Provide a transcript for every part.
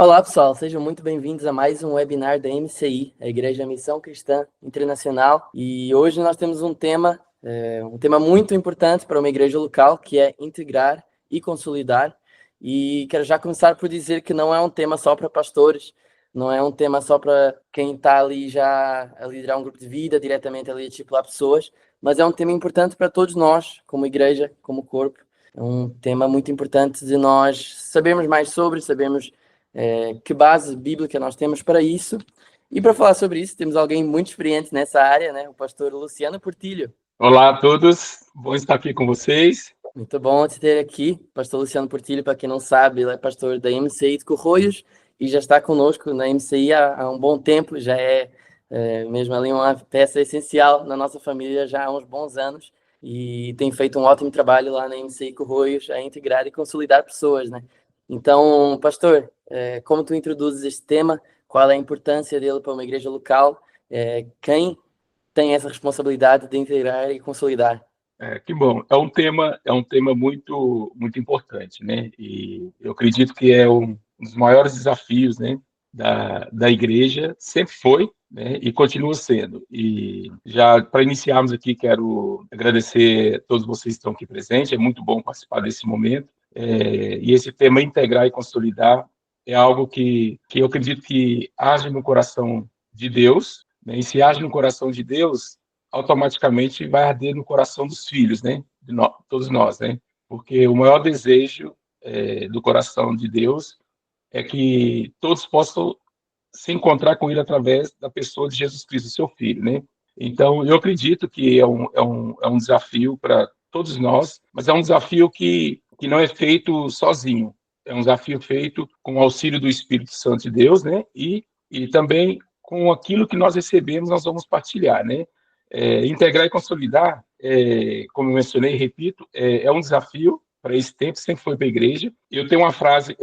Olá, pessoal, sejam muito bem-vindos a mais um webinar da MCI, a Igreja Missão Cristã Internacional. E hoje nós temos um tema muito importante para uma igreja local, que é integrar e consolidar. E quero já começar por dizer que não é um tema só para pastores, não é um tema só para quem está ali já a liderar um grupo de vida, diretamente ali a discipular pessoas, mas é um tema importante para todos nós, como igreja, como corpo. É um tema muito importante de nós sabermos mais sobre, sabermos que base bíblica nós temos para isso. E para falar sobre isso, temos alguém muito experiente nessa área, né? O pastor Luciano Portilho. Olá a todos, bom estar aqui com vocês. Muito bom te ter aqui. Pastor Luciano Portilho, para quem não sabe, ele é pastor da MCI de Corroios e já está conosco na MCI há um bom tempo, já é mesmo ali uma peça essencial na nossa família já há uns bons anos e tem feito um ótimo trabalho lá na MCI Corroios a integrar e consolidar pessoas, né? Então, pastor, como tu introduzes este tema? Qual é a importância dele para uma igreja local? Quem tem essa responsabilidade de integrar e consolidar? Que bom, é um tema muito importante, né? E eu acredito que é um dos maiores desafios, né, da igreja, sempre foi, né, e continua sendo. E já para iniciarmos aqui, quero agradecer a todos vocês que estão aqui presentes, é muito bom participar desse momento. E esse tema integrar e consolidar é algo que eu acredito que age no coração de Deus, né? E se age no coração de Deus, automaticamente vai arder no coração dos filhos, né? Todos nós, né? Porque o maior desejo do coração de Deus é que todos possam se encontrar com Ele através da pessoa de Jesus Cristo, seu Filho, né? Então, eu acredito que é um desafio para todos nós, mas é um desafio que não é feito sozinho. É um desafio feito com o auxílio do Espírito Santo de Deus, né? E também com aquilo que nós recebemos, nós vamos partilhar, né? Integrar e consolidar, como eu mencionei e repito, é um desafio para esse tempo, sempre foi para a igreja. Eu tenho uma frase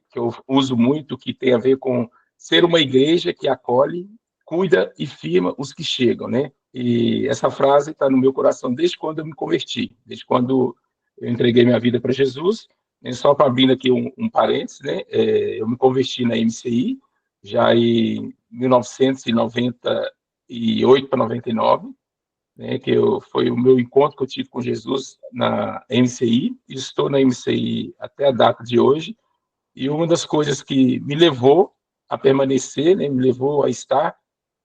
que eu uso muito, que tem a ver com ser uma igreja que acolhe, cuida e firma os que chegam, né? E essa frase está no meu coração desde quando eu me converti, desde quando eu entreguei minha vida para Jesus. Só para abrir aqui um parênteses, né? Eu me converti na MCI já em 1998 para 99, né, foi o meu encontro que eu tive com Jesus na MCI, e estou na MCI até a data de hoje, e uma das coisas que me levou a permanecer, né, me levou a estar,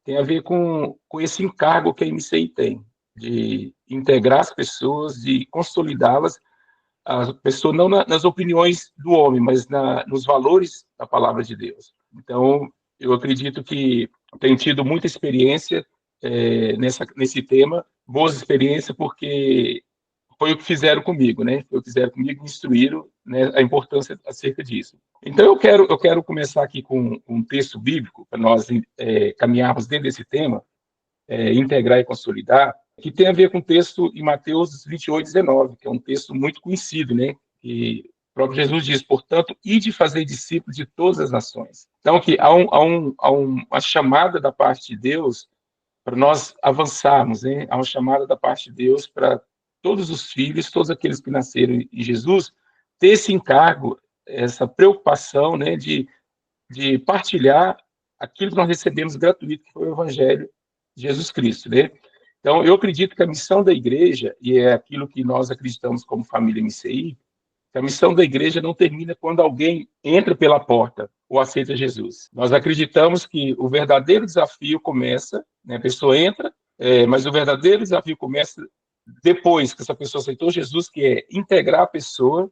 tem a ver com esse encargo que a MCI tem, de integrar as pessoas, de consolidá-las, a pessoa não nas opiniões do homem, mas nos valores da palavra de Deus. Então, eu acredito que tenho tido muita experiência nesse tema, boas experiências, porque foi o que fizeram comigo, né? Foi o que fizeram comigo, me instruíram, né, a importância acerca disso. Então, eu quero começar aqui com um texto bíblico, para nós caminharmos dentro desse tema, integrar e consolidar, que tem a ver com o texto em Mateus 28:19, que é um texto muito conhecido, né? Que o próprio Jesus diz: portanto, ide fazer discípulos de todas as nações. Então, que há uma chamada da parte de Deus para nós avançarmos, né? Há uma chamada da parte de Deus para todos os filhos, todos aqueles que nasceram em Jesus, ter esse encargo, essa preocupação, né, de partilhar aquilo que nós recebemos gratuito, que foi o Evangelho de Jesus Cristo, né? Então, eu acredito que a missão da igreja, e é aquilo que nós acreditamos como família MCI, que a missão da igreja não termina quando alguém entra pela porta ou aceita Jesus. Nós acreditamos que o verdadeiro desafio começa, né, a pessoa entra, mas o verdadeiro desafio começa depois que essa pessoa aceitou Jesus, que é integrar a pessoa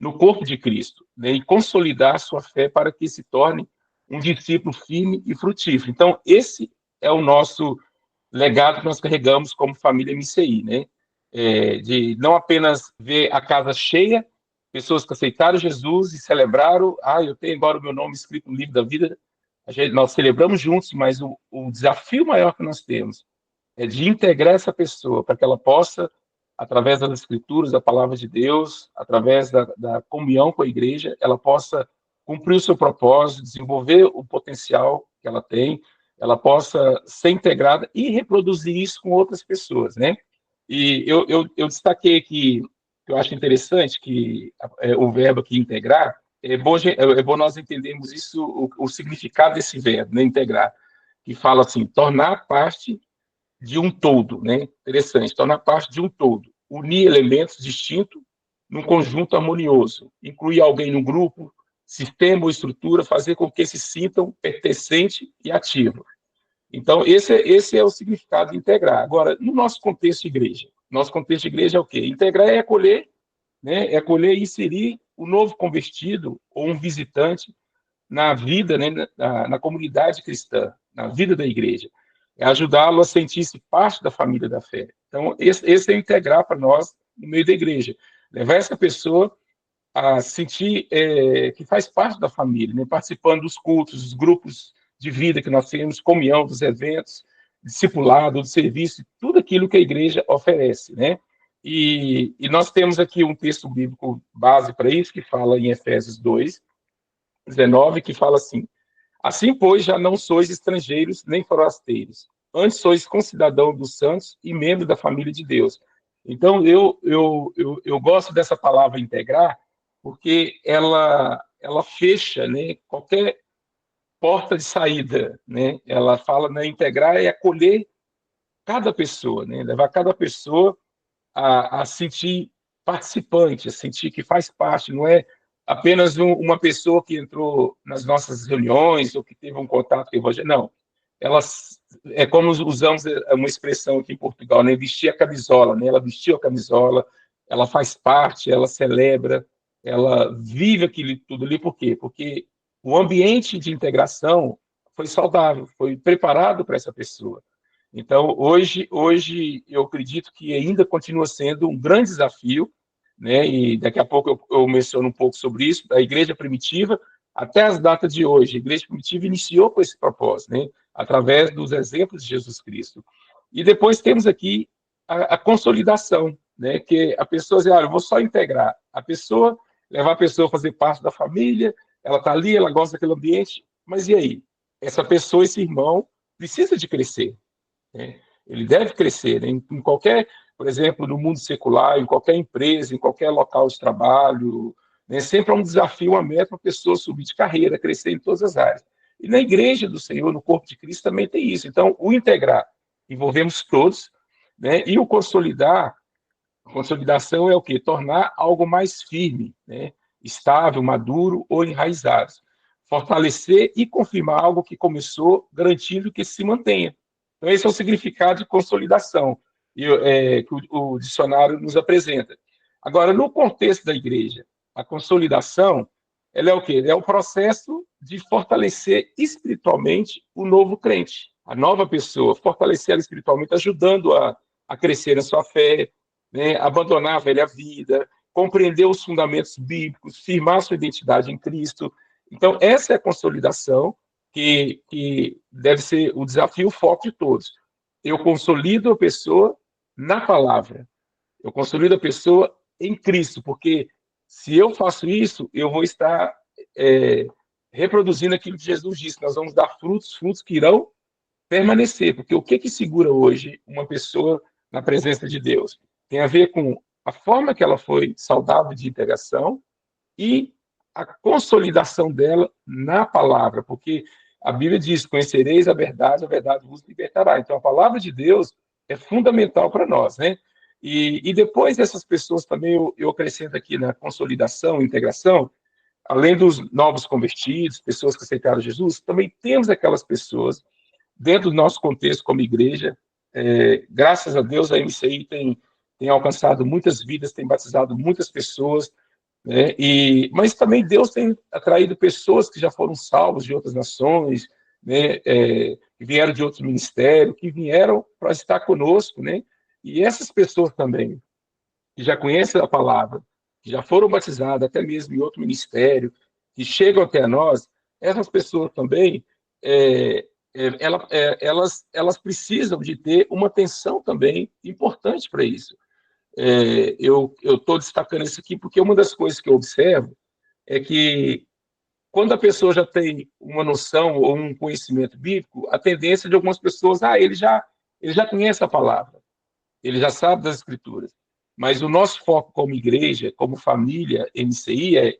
no corpo de Cristo, né, e consolidar a sua fé para que se torne um discípulo firme e frutífero. Então, esse é o nosso legado que nós carregamos como família MCI, né? De não apenas ver a casa cheia, pessoas que aceitaram Jesus e celebraram, eu tenho agora o meu nome escrito no livro da vida, nós celebramos juntos, mas o desafio maior que nós temos é de integrar essa pessoa para que ela possa, através das escrituras, da palavra de Deus, através da comunhão com a igreja, ela possa cumprir o seu propósito, desenvolver o potencial que ela tem, ela possa ser integrada e reproduzir isso com outras pessoas, né? E eu destaquei aqui, que eu acho interessante, que o verbo aqui integrar, é bom nós entendermos isso, o significado desse verbo, né, integrar, que fala assim, tornar parte de um todo, né? Interessante, tornar parte de um todo, unir elementos distintos num conjunto harmonioso, incluir alguém no grupo, sistema ou estrutura, fazer com que se sintam pertencente e ativo. Então, esse é o significado de integrar. Agora, no nosso contexto de igreja é o quê? Integrar é acolher, né? É acolher e inserir o novo convertido ou um visitante na vida, né, na comunidade cristã, na vida da igreja. É ajudá-lo a sentir-se parte da família da fé. Então, esse é integrar para nós no meio da igreja. Levar essa pessoa a sentir que faz parte da família, né, participando dos cultos, dos grupos de vida que nós temos, comunhão, dos eventos, discipulado, do serviço, tudo aquilo que a igreja oferece, né? E nós temos aqui um texto bíblico base para isso, que fala em Efésios 2:19, que fala assim: assim, pois, já não sois estrangeiros nem forasteiros, antes sois concidadão dos santos e membro da família de Deus. Então, eu gosto dessa palavra integrar, porque ela fecha, né, qualquer porta de saída, né? Ela fala, né, integrar é acolher cada pessoa, né? Levar cada pessoa a sentir participante, a sentir que faz parte, não é apenas uma pessoa que entrou nas nossas reuniões ou que teve um contato com o evangelho. Não, elas é como usamos uma expressão aqui em Portugal, né? Vestir a camisola, né? Ela vestiu a camisola, ela faz parte, ela celebra, ela vive aquilo tudo ali. Por quê? Porque o ambiente de integração foi saudável, foi preparado para essa pessoa. Então, hoje eu acredito que ainda continua sendo um grande desafio, né? E daqui a pouco eu menciono um pouco sobre isso, da igreja primitiva até as datas de hoje. A igreja primitiva iniciou com esse propósito, né? Através dos exemplos de Jesus Cristo. E depois temos aqui a consolidação, né? Que a pessoa diz, eu vou só integrar. A pessoa, levar a pessoa a fazer parte da família, ela está ali, ela gosta daquele ambiente, mas e aí? Essa pessoa, esse irmão, precisa de crescer, né? Ele deve crescer, né? Em qualquer, por exemplo, no mundo secular, em qualquer empresa, em qualquer local de trabalho, né? Sempre há um desafio, uma meta para a pessoa subir de carreira, crescer em todas as áreas. E na igreja do Senhor, no corpo de Cristo, também tem isso. Então, o integrar, envolvemos todos, né? E o consolidar, a consolidação é o quê? Tornar algo mais firme, né? Estável, maduro ou enraizado. Fortalecer e confirmar algo que começou, garantindo que se mantenha. Então, esse é o significado de consolidação que o dicionário nos apresenta. Agora, no contexto da igreja, a consolidação, ela é o quê? É o processo de fortalecer espiritualmente o novo crente, a nova pessoa, fortalecer ela espiritualmente, ajudando a crescer na sua fé, né? Abandonar a velha vida, compreender os fundamentos bíblicos, firmar sua identidade em Cristo. Então, essa é a consolidação que deve ser o desafio, o foco de todos. Eu consolido a pessoa na palavra. Eu consolido a pessoa em Cristo, porque se eu faço isso, eu vou estar reproduzindo aquilo que Jesus disse. Nós vamos dar frutos, frutos que irão permanecer. Porque o que segura hoje uma pessoa na presença de Deus? Tem a ver com a forma que ela foi saudável de integração e a consolidação dela na palavra, porque a Bíblia diz: conhecereis a verdade vos libertará. Então, a palavra de Deus é fundamental para nós, né? E depois dessas pessoas também, eu acrescento aqui na consolidação, integração, além dos novos convertidos, pessoas que aceitaram Jesus, também temos aquelas pessoas, dentro do nosso contexto como igreja, graças a Deus, a MCI tem alcançado muitas vidas, tem batizado muitas pessoas, né? Mas também Deus tem atraído pessoas que já foram salvos de outras nações, né? Que vieram de outro ministério, que vieram para estar conosco, né? E essas pessoas também, que já conhecem a palavra, que já foram batizadas até mesmo em outro ministério, que chegam até nós, essas pessoas também, elas precisam de ter uma atenção também importante para isso. Eu estou destacando isso aqui porque uma das coisas que eu observo é que quando a pessoa já tem uma noção ou um conhecimento bíblico, a tendência de algumas pessoas, ele já conhece a palavra, ele já sabe das escrituras. Mas o nosso foco como igreja, como família MCI,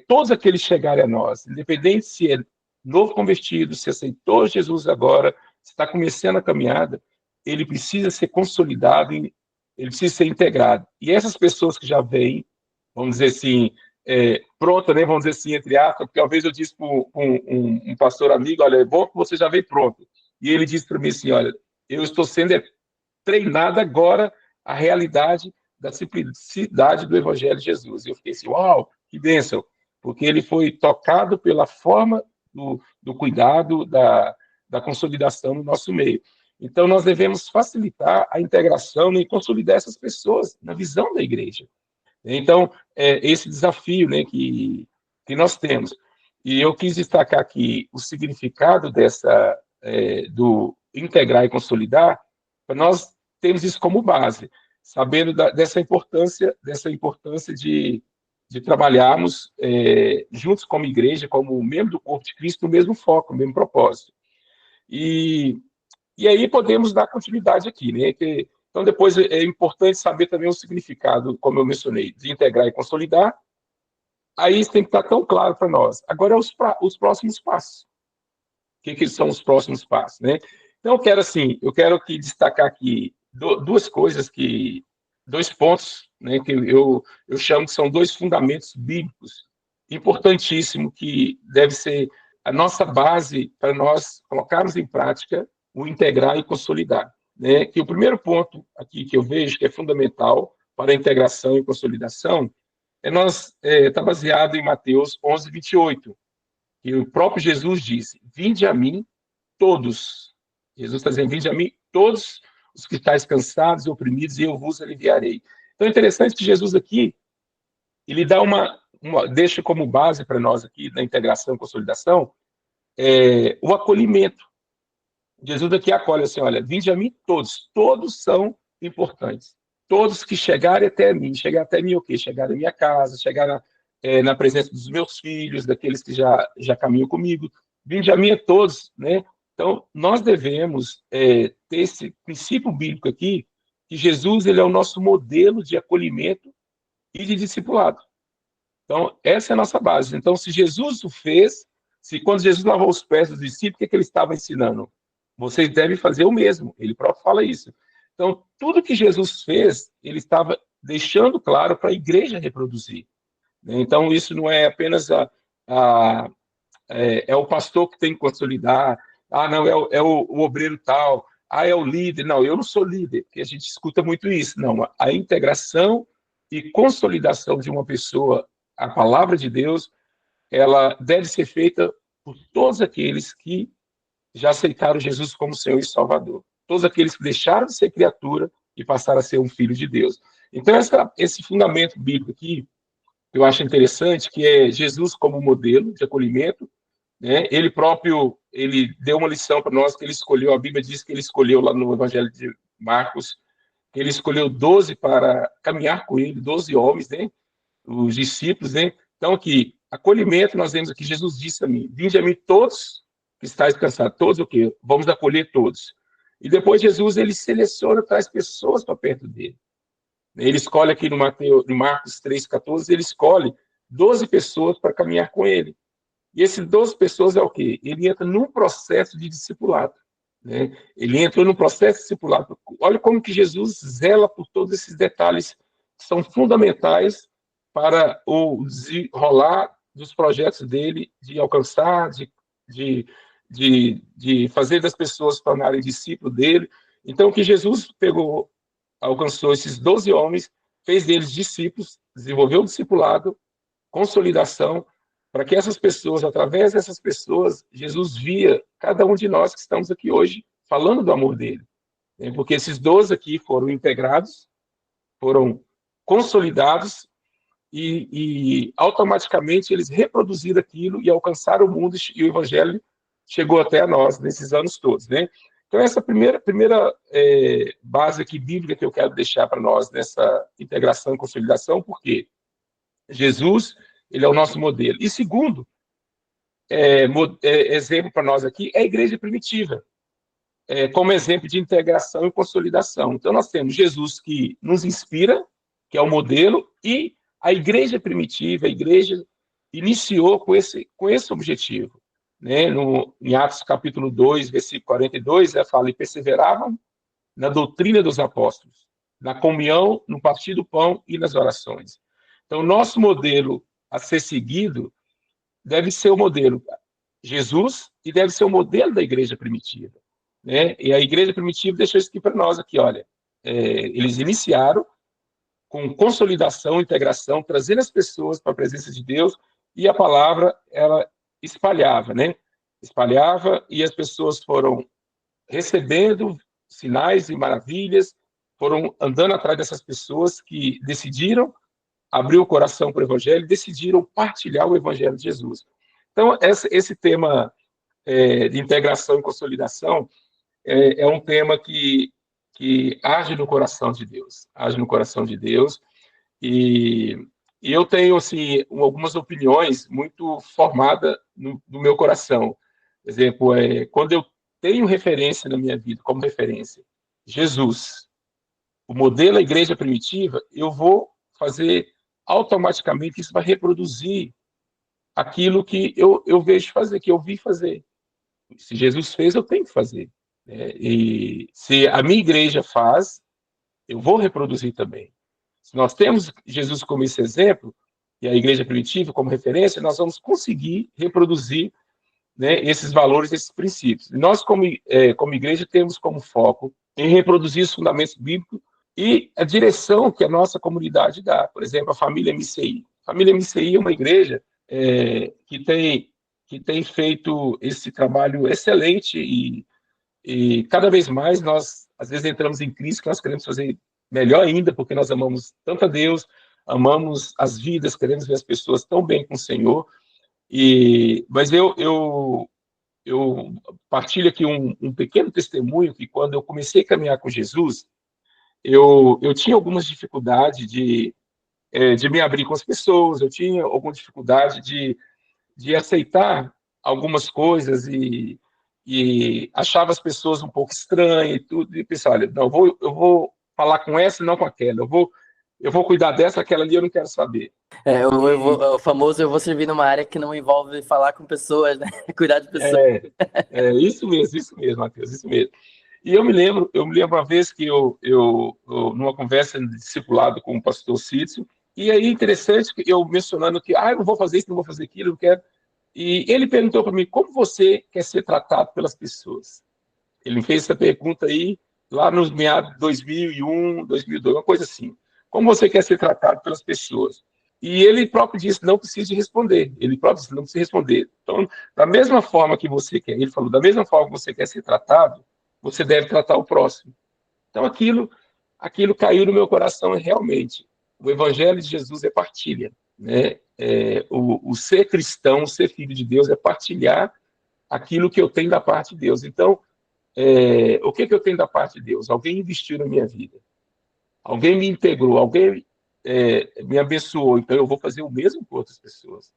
todos aqueles chegarem a nós, independente se é novo convertido, se aceitou Jesus agora, se está começando a caminhada, ele precisa ser consolidado, ele precisa ser integrado. E essas pessoas que já vêm, vamos dizer assim, pronta, né? Vamos dizer assim, entre aspas, porque talvez eu disse para um pastor amigo, olha, é bom que você já veio pronto. E ele disse para mim assim, olha, eu estou sendo treinado agora a realidade da simplicidade do Evangelho de Jesus. E eu fiquei assim, uau, que bênção, porque ele foi tocado pela forma do cuidado, da consolidação no nosso meio. Então, nós devemos facilitar a integração e consolidar essas pessoas na visão da igreja. Então, esse desafio, né, que nós temos. E eu quis destacar aqui o significado do integrar e consolidar, para nós termos isso como base, sabendo dessa importância de trabalharmos juntos como igreja, como membro do corpo de Cristo, no mesmo foco, no mesmo propósito. E aí podemos dar continuidade aqui, né? Então, depois é importante saber também o significado, como eu mencionei, de integrar e consolidar. Aí isso tem que estar tão claro para nós. Agora, os próximos passos. O que são os próximos passos, né? Então, eu quero aqui destacar aqui duas coisas, dois pontos, né, que eu chamo que são dois fundamentos bíblicos importantíssimos, que deve ser a nossa base para nós colocarmos em prática o integrar e consolidar. Né? Que o primeiro ponto aqui que eu vejo que é fundamental para a integração e consolidação está baseado em Mateus 11, 28, que o próprio Jesus disse, vinde a mim todos. Jesus está dizendo, vinde a mim todos os que estáis cansados e oprimidos, e eu vos aliviarei. Então é interessante que Jesus aqui, ele dá deixa como base para nós aqui, na integração e consolidação, o acolhimento. Jesus aqui acolhe assim, olha, vinde a mim todos são importantes. Todos que chegarem até mim, chegar até mim o quê? Chegar na minha casa, chegar na presença dos meus filhos, daqueles que já caminham comigo. Vinde a mim a todos, né? Então, nós devemos ter esse princípio bíblico aqui, que Jesus ele é o nosso modelo de acolhimento e de discipulado. Então, essa é a nossa base. Então, se Jesus o fez, quando Jesus lavou os pés dos discípulos, o que ele estava ensinando? Vocês devem fazer o mesmo. Ele próprio fala isso. Então, tudo que Jesus fez, ele estava deixando claro para a igreja reproduzir. Então, isso não é apenas o pastor que tem que consolidar, não, é o obreiro tal, é o líder. Não, eu não sou líder, porque a gente escuta muito isso. Não, a integração e consolidação de uma pessoa, a palavra de Deus, ela deve ser feita por todos aqueles que já aceitaram Jesus como Senhor e Salvador. Todos aqueles que deixaram de ser criatura e passaram a ser um filho de Deus. Então, esse fundamento bíblico aqui, eu acho interessante, que é Jesus como modelo de acolhimento, né? Ele próprio, ele deu uma lição para nós, que ele escolheu, a Bíblia diz que ele escolheu lá no Evangelho de Marcos, que ele escolheu 12 para caminhar com ele, 12 homens, né? Os discípulos, né? Então, aqui, acolhimento, nós vemos aqui, Jesus disse a mim, vinde a mim todos que estáis cansados. Todos o quê? Vamos acolher todos. E depois Jesus, ele seleciona, traz pessoas para perto dele. Ele escolhe aqui no Marcos 3,14, ele escolhe 12 pessoas para caminhar com ele. E essas 12 pessoas é o quê? Ele entra num processo de discipulado. Né? Ele entra num processo de discipulado. Olha como que Jesus zela por todos esses detalhes que são fundamentais para o desenrolar dos projetos dele, de alcançar, de fazer das pessoas tornarem discípulos dele. Então, que Jesus alcançou esses 12 homens, fez deles discípulos, desenvolveu o discipulado, consolidação, para que essas pessoas, através dessas pessoas, Jesus via cada um de nós que estamos aqui hoje falando do amor dele. Porque esses 12 aqui foram integrados, foram consolidados e automaticamente eles reproduziram aquilo e alcançaram o mundo, e o evangelho chegou até a nós nesses anos todos, né? Então, essa primeira base aqui bíblica que eu quero deixar para nós nessa integração e consolidação, porque Jesus, ele é o nosso modelo. E segundo, exemplo para nós aqui, é a igreja primitiva, como exemplo de integração e consolidação. Então, nós temos Jesus que nos inspira, que é o modelo, e a igreja primitiva, a igreja iniciou com esse objetivo. Né? Em Atos capítulo 2, versículo 42, fala: e perseveravam na doutrina dos apóstolos, na comunhão, no partir do pão e nas orações. Então, nosso modelo a ser seguido deve ser o modelo Jesus e deve ser o modelo da igreja primitiva. Né? E a igreja primitiva deixou isso aqui para nós, aqui, olha, eles iniciaram com consolidação, integração, trazendo as pessoas para a presença de Deus, e a palavra, ela espalhava, né? Espalhava, e as pessoas foram recebendo sinais e maravilhas, foram andando atrás dessas pessoas que decidiram abrir o coração para o evangelho, decidiram partilhar o evangelho de Jesus. Então, esse tema de integração e consolidação é um tema que age no coração de Deus, age no coração de Deus, e eu tenho, assim, algumas opiniões muito formadas no meu coração. Por exemplo, quando eu tenho referência na minha vida, como referência, Jesus, o modelo da igreja primitiva, eu vou fazer automaticamente, isso vai reproduzir aquilo que eu vejo fazer, que eu vi fazer. Se Jesus fez, eu tenho que fazer. Né? E se a minha igreja faz, eu vou reproduzir também. Se nós temos Jesus como esse exemplo, e a igreja primitiva como referência, nós vamos conseguir reproduzir, né, esses valores, esses princípios. Nós, como igreja, temos como foco em reproduzir os fundamentos bíblicos e a direção que a nossa comunidade dá. Por exemplo, a família MCI. A família MCI é uma igreja que tem feito esse trabalho excelente e cada vez mais nós, às vezes, entramos em crise que nós queremos fazer melhor ainda, porque nós amamos tanto a Deus, amamos as vidas, queremos ver as pessoas tão bem com o Senhor. Mas eu partilho aqui um pequeno testemunho que, quando eu comecei a caminhar com Jesus, eu tinha algumas dificuldades de me abrir com as pessoas, eu tinha alguma dificuldade de aceitar algumas coisas e achava as pessoas um pouco estranhas e tudo, e pensava: olha, não, eu vou falar com essa e não com aquela, eu vou cuidar dessa, aquela ali eu não quero saber. O famoso: eu vou servir numa área que não envolve falar com pessoas, né? Cuidar de pessoas. Isso mesmo, Matheus, isso mesmo. E eu me lembro uma vez que eu numa conversa de discipulado com o pastor Cício, e aí interessante que eu mencionando que eu não vou fazer isso, não vou fazer aquilo, eu quero. E ele perguntou para mim: como você quer ser tratado pelas pessoas? Ele me fez essa pergunta aí lá nos meados de 2001, 2002, uma coisa assim. Como você quer ser tratado pelas pessoas? E ele próprio disse: não precisa responder. Ele próprio disse: não precisa responder. Então, da mesma forma que você quer, ele falou, da mesma forma que você quer ser tratado, você deve tratar o próximo. Então, aquilo caiu no meu coração, e realmente, o evangelho de Jesus é partilha. Né? O ser cristão, o ser filho de Deus, é partilhar aquilo que eu tenho da parte de Deus. Então, o que eu tenho da parte de Deus? Alguém investiu na minha vida. Alguém me integrou, alguém me abençoou, então eu vou fazer o mesmo com outras pessoas.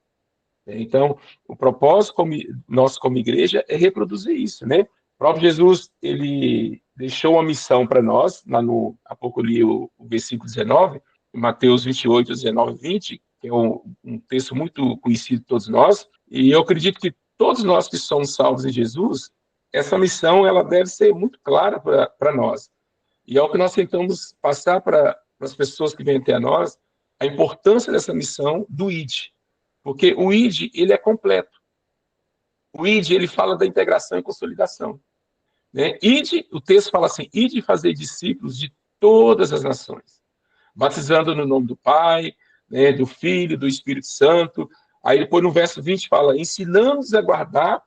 Então, o propósito nosso como igreja é reproduzir isso, né? O próprio Jesus, ele deixou uma missão para nós, há pouco eu li o versículo 19, Mateus 28, 19 e 20, que é um texto muito conhecido de todos nós, e eu acredito que todos nós que somos salvos em Jesus, essa missão ela deve ser muito clara para nós. E é o que nós tentamos passar para as pessoas que vêm até nós, a importância dessa missão do ID. Porque o ID, ele é completo. O ID, ele fala da integração e consolidação. Né? ID, o texto fala assim: ID fazer discípulos de todas as nações, batizando no nome do Pai, né, do Filho, do Espírito Santo. Aí depois no verso 20 fala: ensinando-os a guardar,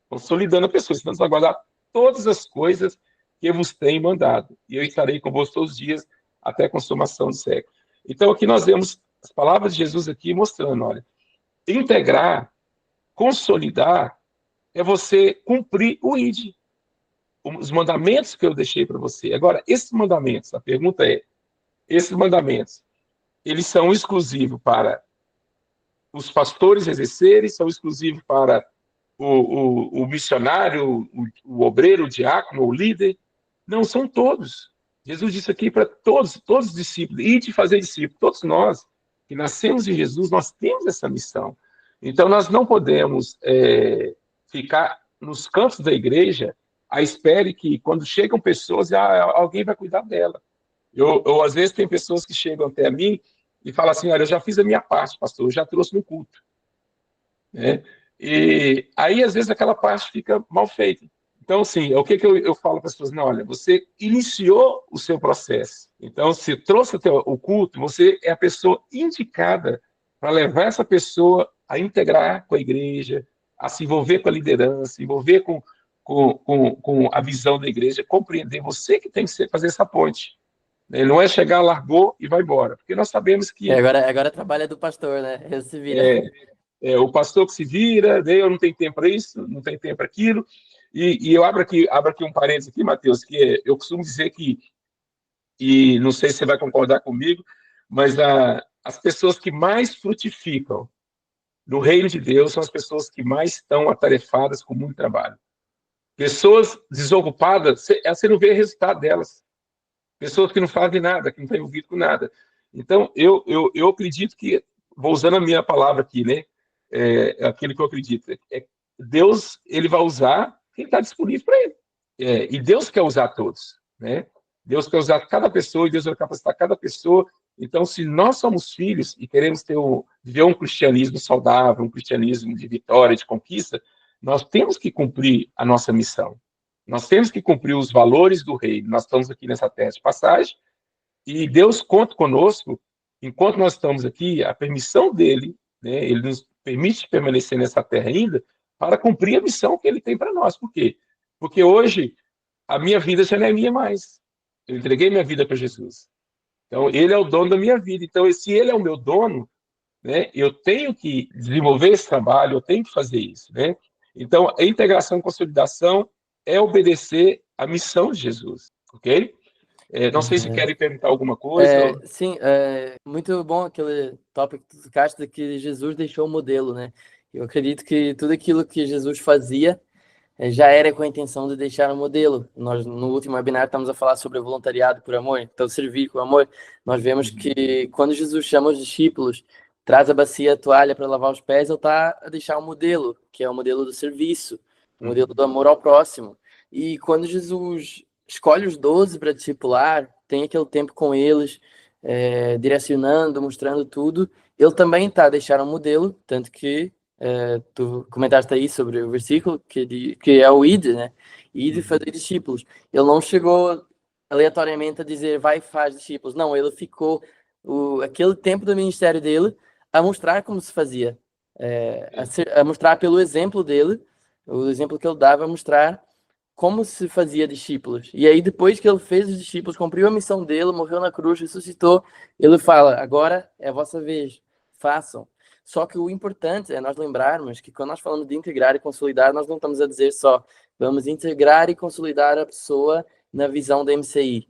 consolidando a pessoa, ensinando-os a guardar todas as coisas que vos tenho mandado. E eu estarei convosco todos os dias até a consumação do século. Então aqui nós vemos as palavras de Jesus aqui mostrando, olha, integrar, consolidar, é você cumprir o ID, os mandamentos que eu deixei para você. Agora, esses mandamentos, a pergunta é, esses mandamentos, eles são exclusivos para os pastores exercerem, são exclusivos para o missionário, o obreiro, o diácono, o líder? Não, são todos. Jesus disse aqui para todos os discípulos, e de fazer discípulos. Todos nós que nascemos em Jesus, nós temos essa missão. Então, nós não podemos ficar nos cantos da igreja à espera que, quando chegam pessoas, alguém vai cuidar dela. Às vezes, tem pessoas que chegam até mim e falam assim, olha, eu já fiz a minha parte, pastor, eu já trouxe no culto. Né? E aí, às vezes, aquela parte fica mal feita. Então, assim, o que eu falo para as pessoas? Não, olha, você iniciou o seu processo. Então, se trouxe até o culto, você é a pessoa indicada para levar essa pessoa a integrar com a igreja, a se envolver com a liderança, se envolver com a visão da igreja, compreender. Você que tem que fazer essa ponte. Ele não é chegar, largou e vai embora. Porque nós sabemos que Agora trabalho é do pastor, né? Ele se vira. o pastor que se vira, eu não tenho tempo para isso, não tenho tempo para aquilo. E eu abro aqui um parênteses aqui, Mateus, que eu costumo dizer que, e não sei se você vai concordar comigo, mas as pessoas que mais frutificam no reino de Deus são as pessoas que mais estão atarefadas com muito trabalho. Pessoas desocupadas, você não vê resultado delas. Pessoas que não fazem nada, que não estão envolvidas com nada. Então, eu acredito que, vou usando a minha palavra aqui, né? Aquilo que eu acredito. Deus, ele vai usar quem está disponível para ele. E Deus quer usar todos, né? Deus quer usar cada pessoa e Deus vai capacitar cada pessoa. Então, se nós somos filhos e queremos viver um cristianismo saudável, um cristianismo de vitória, de conquista, nós temos que cumprir a nossa missão. Nós temos que cumprir os valores do reino. Nós estamos aqui nessa terra de passagem e Deus conta conosco, enquanto nós estamos aqui, a permissão dele, né, ele nos permite permanecer nessa terra ainda para cumprir a missão que ele tem para nós. Por quê? Porque hoje a minha vida já não é minha mais. Eu entreguei minha vida para Jesus. Então, ele é o dono da minha vida. Então, se ele é o meu dono, né, eu tenho que desenvolver esse trabalho, eu tenho que fazer isso. Né? Então, a integração e consolidação é obedecer à missão de Jesus. Ok? Não sei se querem perguntar alguma coisa. Sim, muito bom aquele tópico que tu tocaste de que Jesus deixou o modelo, né? Eu acredito que tudo aquilo que Jesus fazia já era com a intenção de deixar um modelo. Nós, no último webinar, estamos a falar sobre o voluntariado por amor, então servir com amor. Nós vemos que quando Jesus chama os discípulos, traz a bacia, a toalha para lavar os pés, ele está a deixar um modelo, que é o modelo do serviço, o modelo do amor ao próximo. E quando Jesus escolhe os 12 para discipular, tem aquele tempo com eles, direcionando, mostrando tudo, ele também está a deixar um modelo, tanto que tu comentaste aí sobre o versículo que é o id, né? Id fazer discípulos. Ele não chegou aleatoriamente a dizer vai e faz discípulos. Não, ele ficou aquele tempo do ministério dele a mostrar como se fazia, a mostrar pelo exemplo dele, o exemplo que ele dava, a mostrar como se fazia discípulos. E aí depois que ele fez os discípulos, cumpriu a missão dele, morreu na cruz, ressuscitou, ele fala, agora é a vossa vez, façam. Só que o importante é nós lembrarmos que quando nós falamos de integrar e consolidar, nós não estamos a dizer só vamos integrar e consolidar a pessoa na visão da MCI.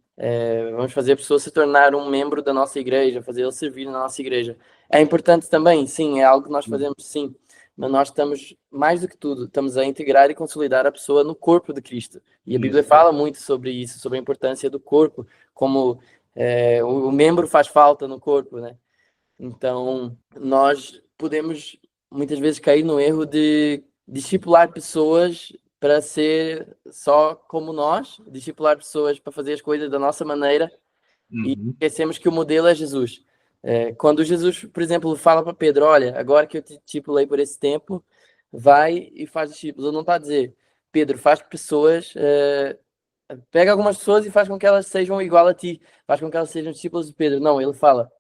Vamos fazer a pessoa se tornar um membro da nossa igreja, fazer ele servir na nossa igreja. É importante também, sim, é algo que nós fazemos, sim. Mas nós estamos, mais do que tudo, estamos a integrar e consolidar a pessoa no corpo de Cristo. E a Bíblia fala muito sobre isso, sobre a importância do corpo, como o membro faz falta no corpo, né? Então, nós podemos muitas vezes cair no erro de discipular pessoas para ser só como nós, discipular pessoas para fazer as coisas da nossa maneira e esquecemos que o modelo é Jesus. Quando Jesus, por exemplo, fala para Pedro, olha, agora que eu te discipulei por esse tempo, vai e faz discípulos. Ele não está a dizer, Pedro, faz pessoas, pega algumas pessoas e faz com que elas sejam igual a ti, faz com que elas sejam discípulos de Pedro. Não, ele fala,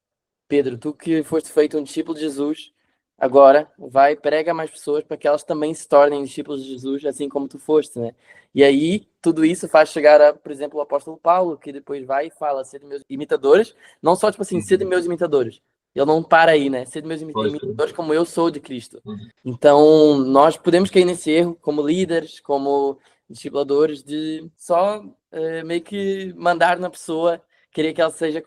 Pedro, tu que foste feito um discípulo de Jesus, agora vai, prega mais pessoas para que elas também se tornem discípulos de Jesus, assim como tu foste, né? E aí, tudo isso faz chegar a, por exemplo, o apóstolo Paulo, que depois vai e fala, sede meus imitadores, não só, tipo assim, sede meus imitadores. Ele não para aí, né? Sede meus imitadores como eu sou de Cristo. Então, nós podemos cair nesse erro como líderes, como discipuladores, de só meio que mandar na pessoa, querer que ela seja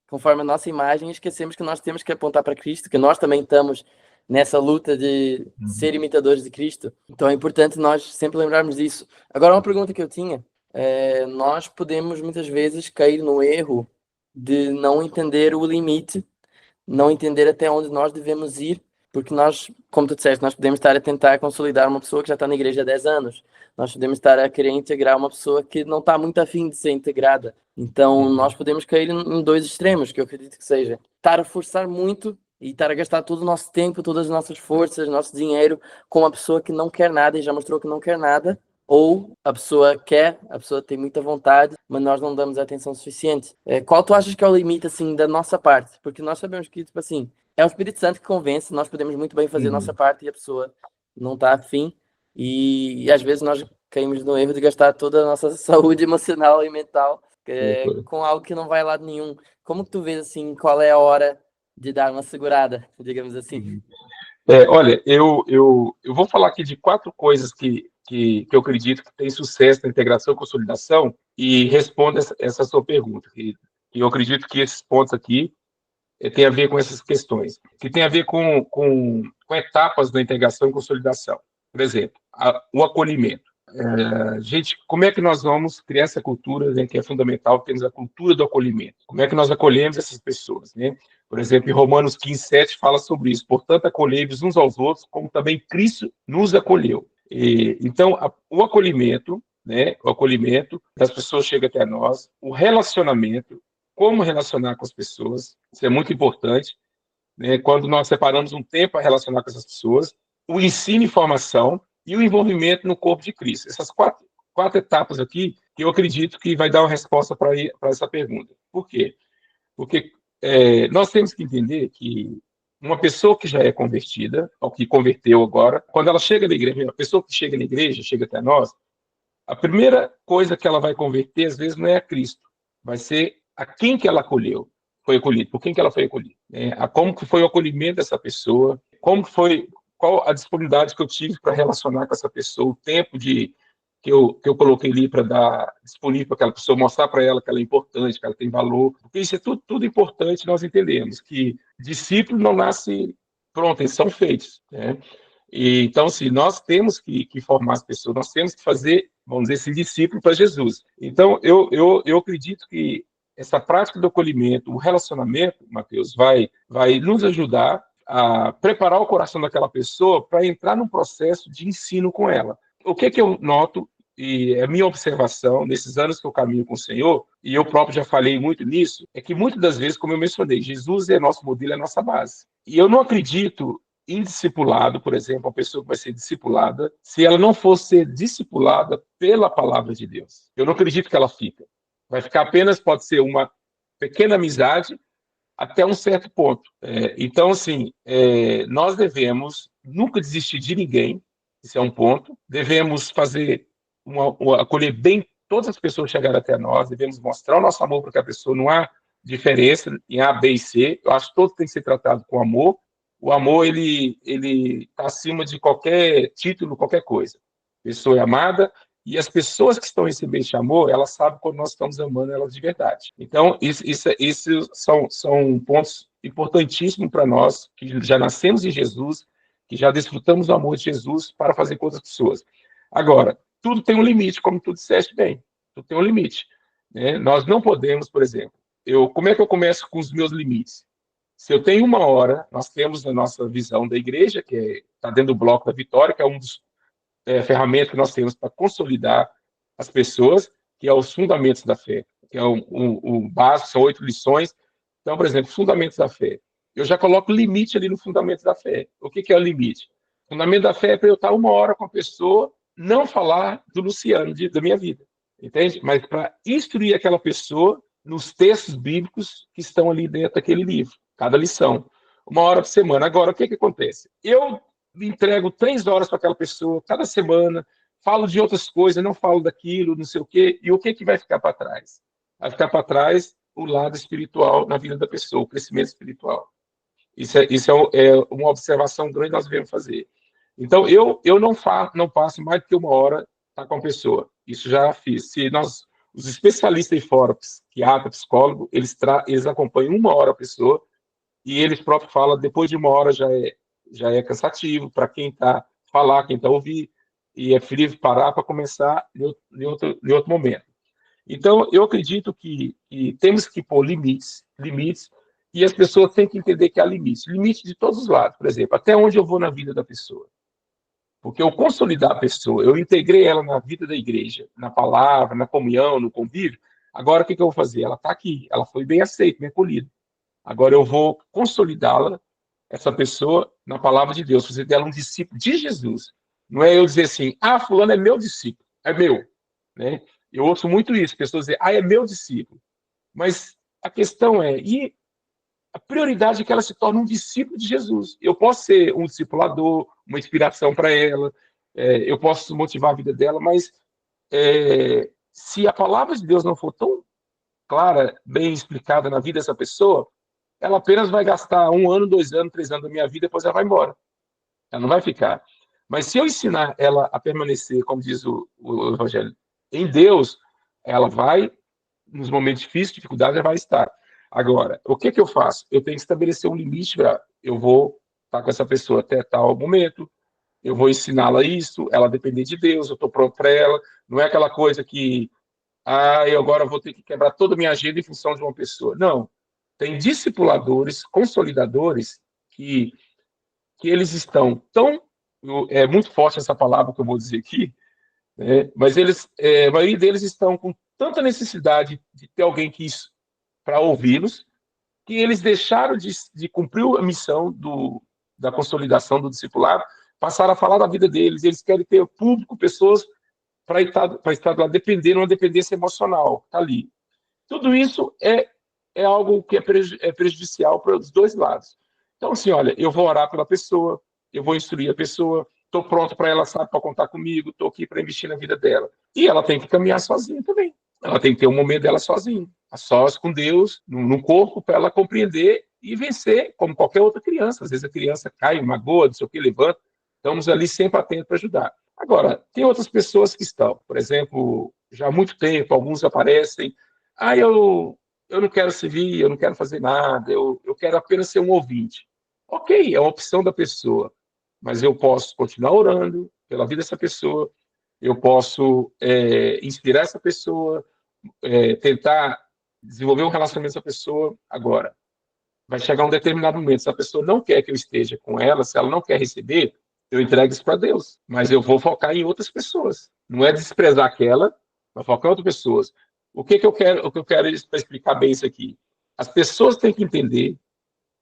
conforme a nossa imagem, e esquecemos que nós temos que apontar para Cristo, que nós também estamos nessa luta de ser imitadores de Cristo. Então é importante nós sempre lembrarmos disso. Agora, uma pergunta que eu tinha, nós podemos muitas vezes cair no erro de não entender o limite, não entender até onde nós devemos ir, Porque nós, como tu disseste, nós podemos estar a tentar consolidar uma pessoa que já está na igreja há 10 anos. Nós podemos estar a querer integrar uma pessoa que não está muito afim de ser integrada. Então, nós podemos cair em dois extremos, que eu acredito que seja estar a forçar muito e estar a gastar todo o nosso tempo, todas as nossas forças, nosso dinheiro com uma pessoa que não quer nada e já mostrou que não quer nada, ou a pessoa quer, a pessoa tem muita vontade, mas nós não damos a atenção suficiente. Qual tu achas que é o limite, assim, da nossa parte? Porque nós sabemos que, tipo assim, é o Espírito Santo que convence, nós podemos muito bem fazer a nossa parte e a pessoa não está afim, e às vezes nós caímos no erro de gastar toda a nossa saúde emocional e mental com algo que não vai a lado nenhum. Como que tu vês, assim, qual é a hora de dar uma segurada, digamos assim? Olha, eu vou falar aqui de 4 coisas que eu acredito que tem sucesso na integração e consolidação e respondo essa sua pergunta. Que eu acredito que esses pontos aqui tem a ver com essas questões, que tem a ver com etapas da integração e consolidação. Por exemplo, o acolhimento. Gente, como é que nós vamos criar essa cultura, né, que é fundamental, temos a cultura do acolhimento. Como é que nós acolhemos essas pessoas, né? Por exemplo, em Romanos 15:7 fala sobre isso. Portanto, acolhei-vos uns aos outros, como também Cristo nos acolheu. Então, o acolhimento, né, o acolhimento das pessoas chega até nós, o relacionamento, como relacionar com as pessoas, isso é muito importante, né? Quando nós separamos um tempo para relacionar com essas pessoas, o ensino e formação e o envolvimento no corpo de Cristo. Essas quatro etapas aqui, que eu acredito que vai dar uma resposta para essa pergunta. Por quê? Porque nós temos que entender que uma pessoa que já é convertida, ou que converteu agora, quando ela chega na igreja, a pessoa que chega na igreja, chega até nós, a primeira coisa que ela vai converter, às vezes, não é a Cristo, vai ser a quem que ela acolheu, foi acolhido, por quem que ela foi acolhida, né? A como que foi o acolhimento dessa pessoa, como que foi, qual a disponibilidade que eu tive para relacionar com essa pessoa, o tempo que eu coloquei ali para dar disponível para aquela pessoa, mostrar para ela que ela é importante, que ela tem valor, porque isso é tudo importante, nós entendemos que discípulo não nasce pronto, eles são feitos, né? Então, assim, nós temos que formar as pessoas, nós temos que fazer, vamos dizer, esse discípulo para Jesus. Então, eu acredito que essa prática do acolhimento, o relacionamento, Mateus, vai nos ajudar a preparar o coração daquela pessoa para entrar num processo de ensino com ela. O que eu noto, e é minha observação nesses anos que eu caminho com o Senhor, e eu próprio já falei muito nisso, é que muitas das vezes, como eu mencionei, Jesus é nosso modelo, é nossa base. E eu não acredito em discipulado, por exemplo, uma pessoa que vai ser discipulada, se ela não for ser discipulada pela palavra de Deus. Eu não acredito que ela fica. Vai ficar apenas, pode ser uma pequena amizade até um certo ponto. Então, assim, nós devemos nunca desistir de ninguém, isso é um ponto. Devemos acolher bem todas as pessoas que chegarem até nós, devemos mostrar o nosso amor para aquela pessoa, não há diferença em A, B e C. Eu acho que todos têm que ser tratados com amor. O amor, ele está acima de qualquer título, qualquer coisa. A pessoa é amada, e as pessoas que estão recebendo esse amor, elas sabem quando nós estamos amando elas de verdade. Então, isso são pontos importantíssimos para nós, que já nascemos em Jesus, que já desfrutamos do amor de Jesus para fazer com outras pessoas. Agora, tudo tem um limite, como tu disseste bem. Tudo tem um limite, né? Nós não podemos, por exemplo, como é que eu começo com os meus limites? Se eu tenho 1 hora, nós temos na nossa visão da igreja, que está dentro do bloco da vitória, que é um dos ferramentas que nós temos para consolidar as pessoas, que é os fundamentos da fé, que é o básico, são 8 lições. Então, por exemplo, fundamentos da fé. Eu já coloco limite ali no fundamento da fé. O que é o limite? O fundamento da fé é para eu estar 1 hora com a pessoa, não falar do Luciano, da minha vida, entende? Mas para instruir aquela pessoa nos textos bíblicos que estão ali dentro daquele livro, cada lição. 1 hora por semana. Agora, o que acontece? Eu entrego 3 horas para aquela pessoa cada semana, falo de outras coisas, não falo daquilo, não sei o quê, e o que vai ficar para trás? Vai ficar para trás o lado espiritual na vida da pessoa, o crescimento espiritual. Isso é uma observação grande que nós devemos fazer. Então, eu não passo mais do que 1 hora com a pessoa. Isso já fiz. Os especialistas aí fora, psiquiatra, psicólogo, eles acompanham 1 hora a pessoa e eles próprios falam, depois de 1 hora já é cansativo para quem está falar, quem está ouvir, e é preferível parar para começar em outro momento. Então, eu acredito que temos que pôr limites, E as pessoas têm que entender que há limite. Limite de todos os lados. Por exemplo, até onde eu vou na vida da pessoa. Porque eu consolidar a pessoa, eu integrei ela na vida da igreja, na palavra, na comunhão, no convívio. Agora, o que eu vou fazer? Ela está aqui, ela foi bem aceita, bem acolhida. Agora, eu vou consolidá-la, essa pessoa, na palavra de Deus, fazer dela um discípulo de Jesus. Não é eu dizer assim, fulano é meu discípulo, é meu. Né? Eu ouço muito isso, pessoas dizem, é meu discípulo. Mas a questão é, e a prioridade é que ela se torne um discípulo de Jesus. Eu posso ser um discipulador, uma inspiração para ela, eu posso motivar a vida dela, mas se a palavra de Deus não for tão clara, bem explicada na vida dessa pessoa, ela apenas vai gastar 1 ano, 2 anos, 3 anos da minha vida, depois ela vai embora. Ela não vai ficar. Mas se eu ensinar ela a permanecer, como diz o Evangelho, em Deus, ela vai, nos momentos difíceis, dificuldades, ela vai estar. Agora, o que eu faço? Eu tenho que estabelecer um limite para eu vou estar com essa pessoa até tal momento, eu vou ensiná-la isso, ela depender de Deus, eu estou pronto para ela. Não é aquela coisa que, eu agora vou ter que quebrar toda a minha agenda em função de uma pessoa. Não. Tem discipuladores, consolidadores, que eles estão tão... É muito forte essa palavra que eu vou dizer aqui, né? Mas a maioria deles estão com tanta necessidade de ter alguém para ouvi-los, que eles deixaram de cumprir a missão da consolidação do discipulado, passaram a falar da vida deles, eles querem ter público, pessoas para estar lá, dependendo, uma dependência emocional, tá ali. Tudo isso é algo que é prejudicial para os dois lados. Então, assim, olha, eu vou orar pela pessoa, eu vou instruir a pessoa, estou pronto para ela, sabe, para contar comigo, estou aqui para investir na vida dela. E ela tem que caminhar sozinha também. Ela tem que ter um momento dela sozinha, a sós com Deus, no corpo, para ela compreender e vencer, como qualquer outra criança. Às vezes a criança cai, magoa, não sei o que, levanta. Estamos ali sempre atentos para ajudar. Agora, tem outras pessoas que estão, por exemplo, já há muito tempo, alguns aparecem, eu não quero servir, eu não quero fazer nada, eu quero apenas ser um ouvinte. Ok, é uma opção da pessoa, mas eu posso continuar orando pela vida dessa pessoa, eu posso inspirar essa pessoa, tentar desenvolver um relacionamento com essa pessoa. Agora, vai chegar um determinado momento, se a pessoa não quer que eu esteja com ela, se ela não quer receber, eu entrego isso para Deus. Mas eu vou focar em outras pessoas. Não é desprezar aquela, mas focar em outras pessoas. O que eu quero para explicar bem isso aqui? As pessoas têm que entender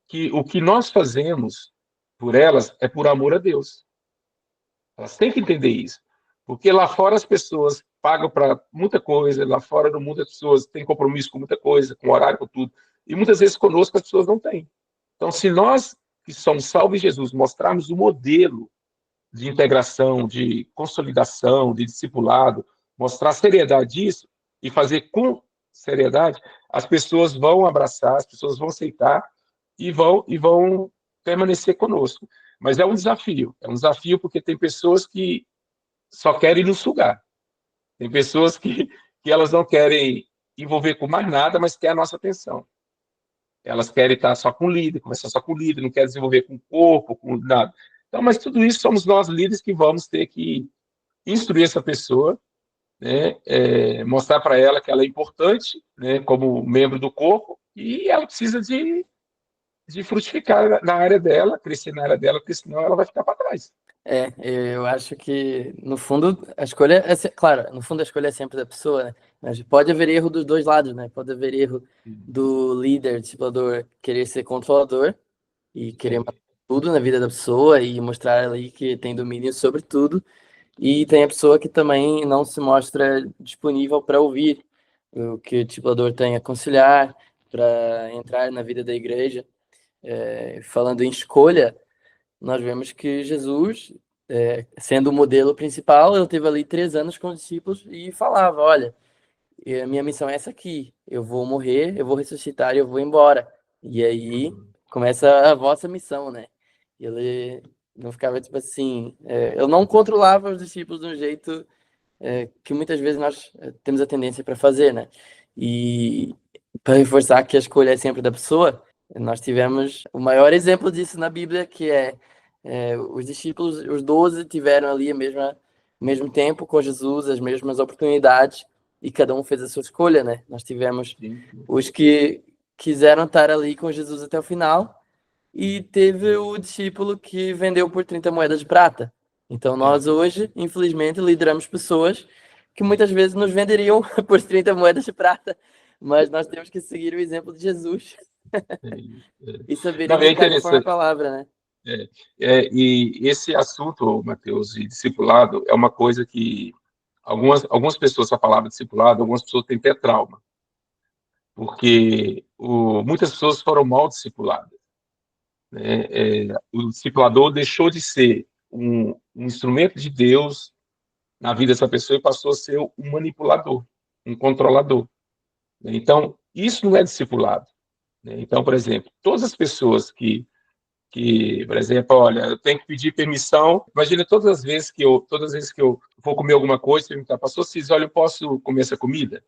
que o que nós fazemos por elas é por amor a Deus. Elas têm que entender isso. Porque lá fora as pessoas pagam para muita coisa, lá fora do mundo as pessoas têm compromisso com muita coisa, com horário, com tudo. E muitas vezes conosco as pessoas não têm. Então, se nós que somos salvos em Jesus mostrarmos o modelo de integração, de consolidação, de discipulado, mostrar a seriedade disso e fazer com seriedade, as pessoas vão abraçar, as pessoas vão aceitar e vão permanecer conosco. Mas é um desafio porque tem pessoas que só querem nos sugar. Tem pessoas que elas não querem envolver com mais nada, mas querem a nossa atenção. Elas querem estar só com o líder, começar só com o líder, não querem desenvolver com o corpo, com nada. Então, mas tudo isso somos nós líderes que vamos ter que instruir essa pessoa, né, mostrar para ela que ela é importante, né, como membro do corpo, e ela precisa de frutificar na área dela, crescer na área dela, porque senão ela vai ficar para trás. Eu acho que, no fundo, a escolha claro, no fundo a escolha é sempre da pessoa, né? Mas pode haver erro dos dois lados, né? Pode haver erro do líder, discipulador, querer ser controlador e querer matar tudo na vida da pessoa e mostrar ali que tem domínio sobre tudo. E tem a pessoa que também não se mostra disponível para ouvir o que o discipulador tem a aconselhar, para entrar na vida da igreja. Falando em escolha, nós vemos que Jesus, sendo o modelo principal, ele teve ali 3 anos com os discípulos e falava, olha, a minha missão é essa aqui, eu vou morrer, eu vou ressuscitar e eu vou embora. E aí começa a vossa missão, né? Ele não ficava tipo assim, eu não controlava os discípulos de um jeito que muitas vezes nós temos a tendência para fazer, né? E para reforçar que a escolha é sempre da pessoa, nós tivemos o maior exemplo disso na Bíblia, que os discípulos, os 12, tiveram ali o mesmo tempo com Jesus, as mesmas oportunidades, e cada um fez a sua escolha, né? Nós tivemos os que quiseram estar ali com Jesus até o final, e teve o discípulo que vendeu por 30 moedas de prata. Então nós hoje, infelizmente, lideramos pessoas que muitas vezes nos venderiam por 30 moedas de prata, mas nós temos que seguir o exemplo de Jesus e saber Não, é imitar conforme a interessante. palavra, né? E esse assunto, Mateus, de discipulado, é uma coisa que algumas pessoas, a palavra discipulado, algumas pessoas têm até trauma, porque muitas pessoas foram mal discipuladas, né? O discipulador deixou de ser um instrumento de Deus na vida dessa pessoa e passou a ser um manipulador, um controlador, né? Então, isso não é discipulado, né? Então, por exemplo, todas as pessoas por exemplo, olha, eu tenho que pedir permissão. Imagina todas as vezes que eu vou comer alguma coisa, perguntar, pastor Cis, olha, eu posso comer essa comida?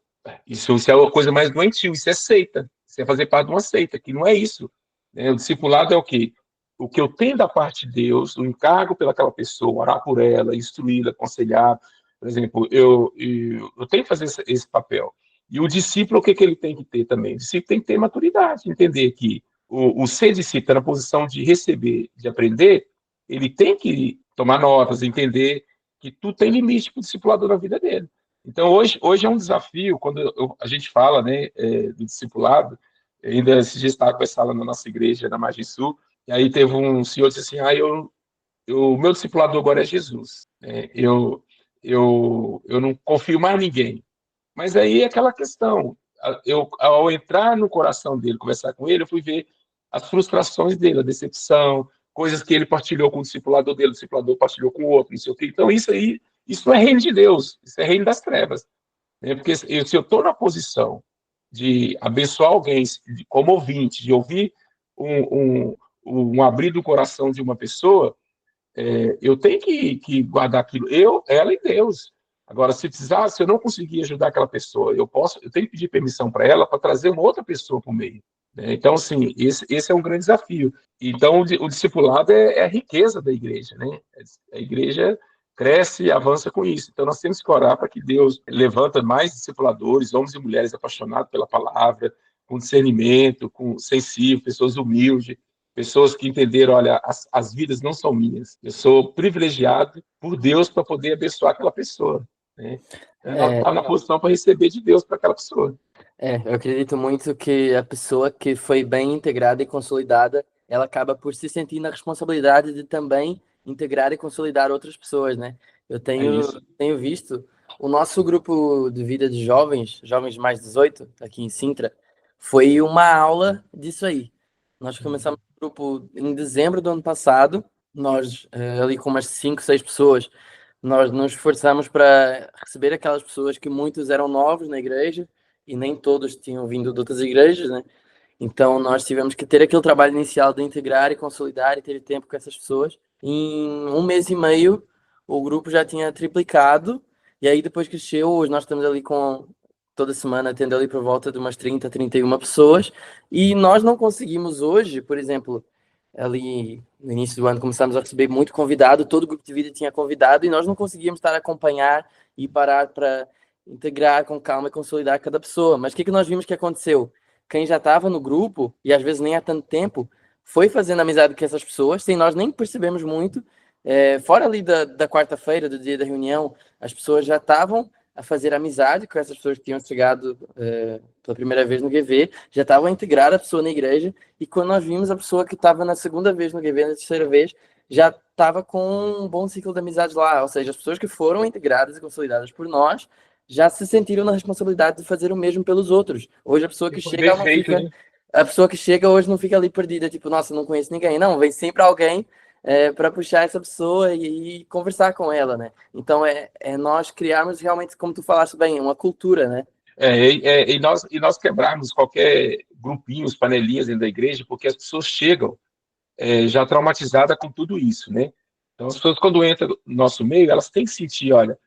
Isso é a coisa mais doentio, isso é seita, isso é fazer parte de uma seita, que não é isso, né? O discipulado é o quê? O que eu tenho da parte de Deus, o encargo pelaquela pessoa, orar por ela, instruí-la, aconselhar. Por exemplo, eu tenho que fazer esse papel. E o discípulo, o que ele tem que ter também? O discípulo tem que ter maturidade, entender que o ser discípulo está na posição de receber, de aprender, ele tem que tomar notas, entender que tudo tem limite para o discipulador na vida dele. Então, hoje é um desafio, quando a gente fala, né, do discipulado. Ainda esses dias estava com essa lá na nossa igreja, na Margem Sul, e aí teve um senhor que disse assim, o meu discipulador agora é Jesus, né? Eu não confio mais em ninguém. Mas aí é aquela questão, ao entrar no coração dele, conversar com ele, eu fui ver as frustrações dele, a decepção, coisas que ele partilhou com o discipulador dele, o discipulador partilhou com o outro, não sei o quê. Então, isso não é reino de Deus, isso é reino das trevas, né? Porque se eu estou na posição de abençoar alguém, como ouvinte, de ouvir um abrir do coração de uma pessoa, eu tenho que guardar aquilo, ela e Deus. Agora, se eu não conseguir ajudar aquela pessoa, eu tenho que pedir permissão para ela para trazer uma outra pessoa para o meio, né? Então, assim, esse é um grande desafio. Então, o discipulado é a riqueza da igreja, né? A igreja cresce e avança com isso. Então, nós temos que orar para que Deus levanta mais discipuladores, homens e mulheres apaixonados pela palavra, com discernimento, com sensível, pessoas humildes, pessoas que entenderam, olha, as vidas não são minhas. Eu sou privilegiado por Deus para poder abençoar aquela pessoa, né? Ela está na posição para receber de Deus para aquela pessoa. Eu acredito muito que a pessoa que foi bem integrada e consolidada, ela acaba por se sentir na responsabilidade de também integrar e consolidar outras pessoas, né? Eu É isso. tenho visto o nosso grupo de vida de jovens, jovens mais 18, aqui em Sintra, foi uma aula disso aí. Nós começamos o grupo em dezembro do ano passado, nós ali com umas 5, 6 pessoas, nós nos esforçamos para receber aquelas pessoas que muitos eram novos na igreja, e nem todos tinham vindo de outras igrejas, né? Então nós tivemos que ter aquele trabalho inicial de integrar e consolidar e ter tempo com essas pessoas. Em um mês e meio o grupo já tinha triplicado, e aí depois cresceu. Hoje nós estamos ali com toda semana tendo ali por volta de umas 30, 31 pessoas, e nós não conseguimos hoje, por exemplo, ali no início do ano começamos a receber muito convidado, todo o grupo de vida tinha convidado, e nós não conseguíamos estar a acompanhar e parar para integrar com calma e consolidar cada pessoa. Mas o que nós vimos que aconteceu? Quem já estava no grupo, e às vezes nem há tanto tempo, foi fazendo amizade com essas pessoas, sem nós nem percebemos muito. Fora ali da quarta-feira, do dia da reunião, as pessoas já estavam a fazer amizade com essas pessoas que tinham chegado pela primeira vez no GV, já estavam a integrar a pessoa na igreja, e quando nós vimos a pessoa que estava na segunda vez no GV, na terceira vez, já estava com um bom ciclo de amizades lá, ou seja, as pessoas que foram integradas e consolidadas por nós já se sentiram na responsabilidade de fazer o mesmo pelos outros. Hoje a pessoa que chega não fica, né? A pessoa que chega hoje não fica ali perdida, tipo, nossa, não conheço ninguém. Não, vem sempre alguém para puxar essa pessoa e conversar com ela, né? Então é nós criarmos realmente, como tu falaste bem, uma cultura, né? E nós quebrarmos qualquer grupinhos, panelinhas dentro da igreja, porque as pessoas chegam já traumatizadas com tudo isso, né? Então, as pessoas, quando entram no nosso meio, elas têm que sentir, olha,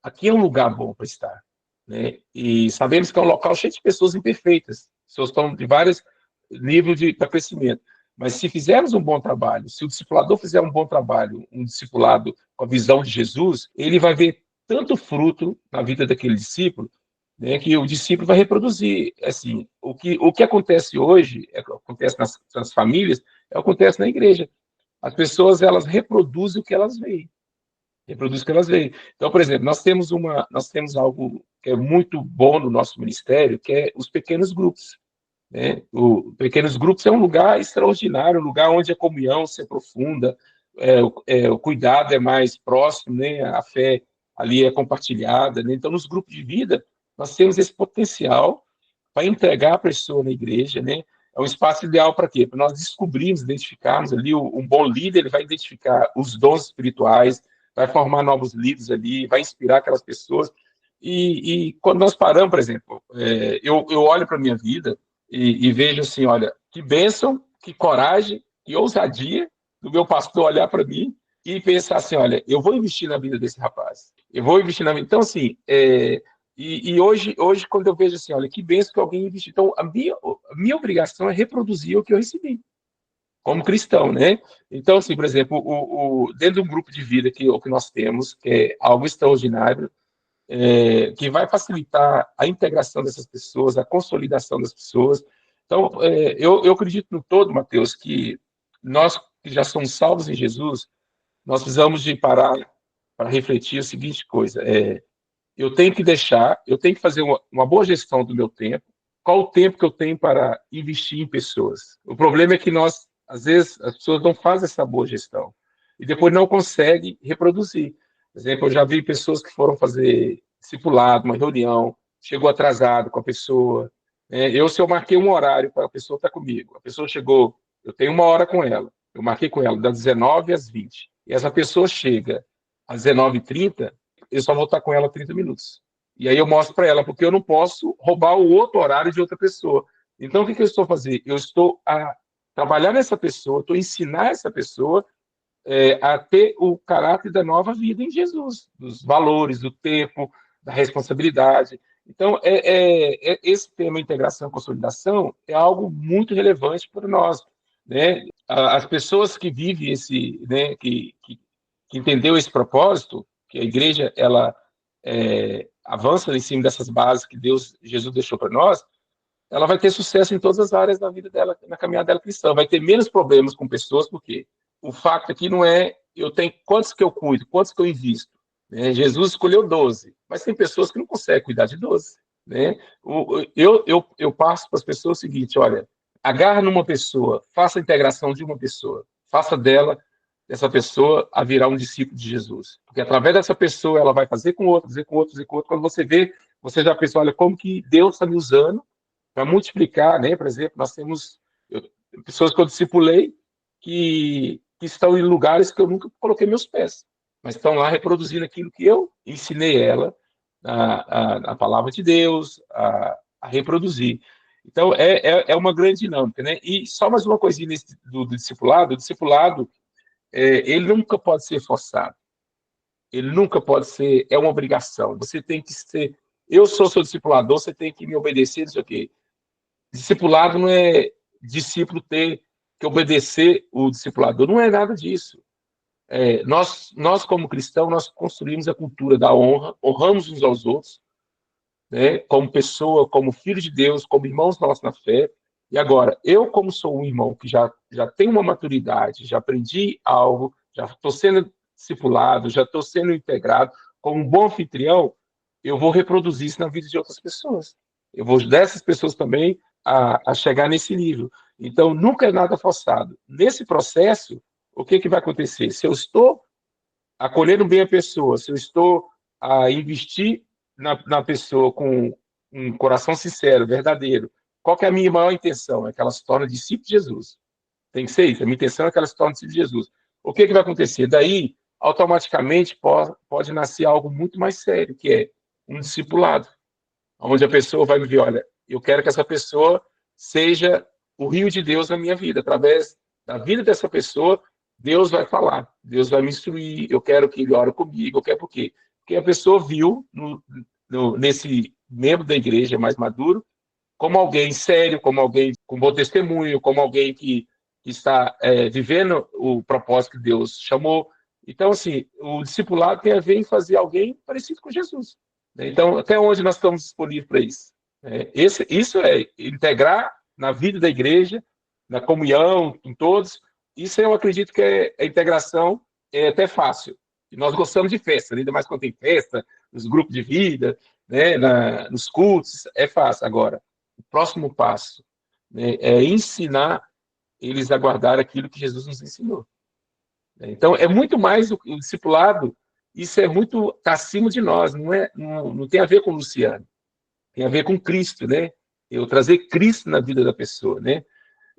aqui é um lugar bom para estar, né? E sabemos que é um local cheio de pessoas imperfeitas, pessoas estão de vários níveis de crescimento. Mas se fizermos um bom trabalho, se o discipulador fizer um bom trabalho, um discipulado com a visão de Jesus, ele vai ver tanto fruto na vida daquele discípulo né, que o discípulo vai reproduzir. Assim, o que acontece hoje, acontece nas famílias, acontece na igreja. As pessoas, elas reproduzem o que elas veem. Reproduzem o que elas veem. Então, por exemplo, nós temos algo que é muito bom no nosso ministério, que é os pequenos grupos, né? O pequenos grupos é um lugar extraordinário, um lugar onde a comunhão se aprofunda, o cuidado é mais próximo, né? A fé ali é compartilhada, né? Então, nos grupos de vida, nós temos esse potencial para entregar a pessoa na igreja, né? É um espaço ideal para quê? Para nós descobrirmos, identificarmos ali, um bom líder, ele vai identificar os dons espirituais, vai formar novos líderes ali, vai inspirar aquelas pessoas. E quando nós paramos, por exemplo, eu olho para a minha vida e vejo assim, olha, que bênção, que coragem, que ousadia do meu pastor olhar para mim e pensar assim, olha, eu vou investir na vida desse rapaz. Eu vou investir na vida. Então, assim, hoje, quando eu vejo assim, olha, que bênção que alguém investiu. Então, a minha obrigação é reproduzir o que eu recebi, como cristão, né? Então, assim, por exemplo, dentro de um grupo de vida o que nós temos, que é algo extraordinário, que vai facilitar a integração dessas pessoas, a consolidação das pessoas. Então, eu acredito no todo, Mateus, que nós que já somos salvos em Jesus, nós precisamos de parar para refletir a seguinte coisa, eu tenho que fazer uma boa gestão do meu tempo. Qual o tempo que eu tenho para investir em pessoas? O problema é que nós, às vezes, as pessoas não fazem essa boa gestão e depois não conseguem reproduzir. Por exemplo, eu já vi pessoas que foram fazer discipulado, uma reunião, chegou atrasado com a pessoa. Se eu marquei um horário para a pessoa estar comigo, a pessoa chegou, eu tenho uma hora com ela, eu marquei com ela das 19 às 20, e essa pessoa chega às 19h30, eu só vou estar com ela 30 minutos. E aí eu mostro para ela, porque eu não posso roubar o outro horário de outra pessoa. Então, o que eu estou a fazer? Eu estou a trabalhar nessa pessoa, estou a ensinar essa pessoa a ter o caráter da nova vida em Jesus, dos valores, do tempo, da responsabilidade. Então, esse tema integração e consolidação é algo muito relevante para nós, né? As pessoas que vivem né, que entendeu esse propósito, que a igreja ela avança em cima dessas bases que Jesus deixou para nós, ela vai ter sucesso em todas as áreas da vida dela, na caminhada dela cristã. Vai ter menos problemas com pessoas, porque o fato aqui não é eu tenho quantos que eu cuido, quantos que eu invisto. Né? Jesus escolheu 12, mas tem pessoas que não conseguem cuidar de 12. Né? Eu passo para as pessoas o seguinte, olha, agarra numa pessoa, faça a integração de uma pessoa, faça dessa pessoa a virar um discípulo de Jesus. Porque através dessa pessoa ela vai fazer com outro, fazer com outro, fazer com outro. Quando você vê, você já pensa, olha, como que Deus está me usando para multiplicar, né? Por exemplo, nós temos pessoas que eu discipulei que estão em lugares que eu nunca coloquei meus pés, mas estão lá reproduzindo aquilo que eu ensinei ela, a palavra de Deus, a reproduzir. Então, é uma grande dinâmica, né? E só mais uma coisinha do discipulado. O discipulado, ele nunca pode ser forçado. Ele nunca pode ser, é uma obrigação. Você tem que ser, eu sou seu discipulador, você tem que me obedecer, não sei o quê. Discipulado não é discípulo ter que obedecer o discipulador, não é nada disso. Nós, como cristãos, nós construímos a cultura da honra, honramos uns aos outros, né, como pessoa, como filho de Deus, como irmãos nossos na fé. E agora, eu, como sou um irmão que já tenho uma maturidade, já aprendi algo, já estou sendo discipulado, já estou sendo integrado, como um bom anfitrião, eu vou reproduzir isso na vida de outras pessoas. Eu vou ajudar essas pessoas também a chegar nesse nível. Então, nunca é nada forçado. Nesse processo, o que vai acontecer? Se eu estou acolhendo bem a pessoa, se eu estou a investir na pessoa com um coração sincero, verdadeiro, qual que é a minha maior intenção? É que ela se torne discípulo de Jesus. Tem que ser isso. A minha intenção é que ela se torne discípulo de Jesus. O que vai acontecer? Daí, automaticamente, pode nascer algo muito mais sério, que é um discipulado, onde a pessoa vai me ver, olha, eu quero que essa pessoa seja o rio de Deus na minha vida. Através da vida dessa pessoa, Deus vai falar, Deus vai me instruir, eu quero que ele ore comigo, eu quero por quê? Porque a pessoa viu nesse membro da igreja mais maduro como alguém sério, como alguém com bom testemunho, como alguém que está vivendo o propósito que Deus chamou. Então, assim, o discipulado tem a ver em fazer alguém parecido com Jesus. né? Então, até onde nós estamos disponíveis para isso? Isso é integrar na vida da igreja, na comunhão com todos. Isso eu acredito que a integração é até fácil. E nós gostamos de festa, ainda mais quando tem festa, nos grupos de vida, né, nos cultos, é fácil. Agora, o próximo passo, né, é ensinar eles a guardar aquilo que Jesus nos ensinou. Então, é muito mais o discipulado, isso é muito tá acima de nós, não tem a ver com o Luciano, tem a ver com Cristo, né? Eu trazer Cristo na vida da pessoa, né?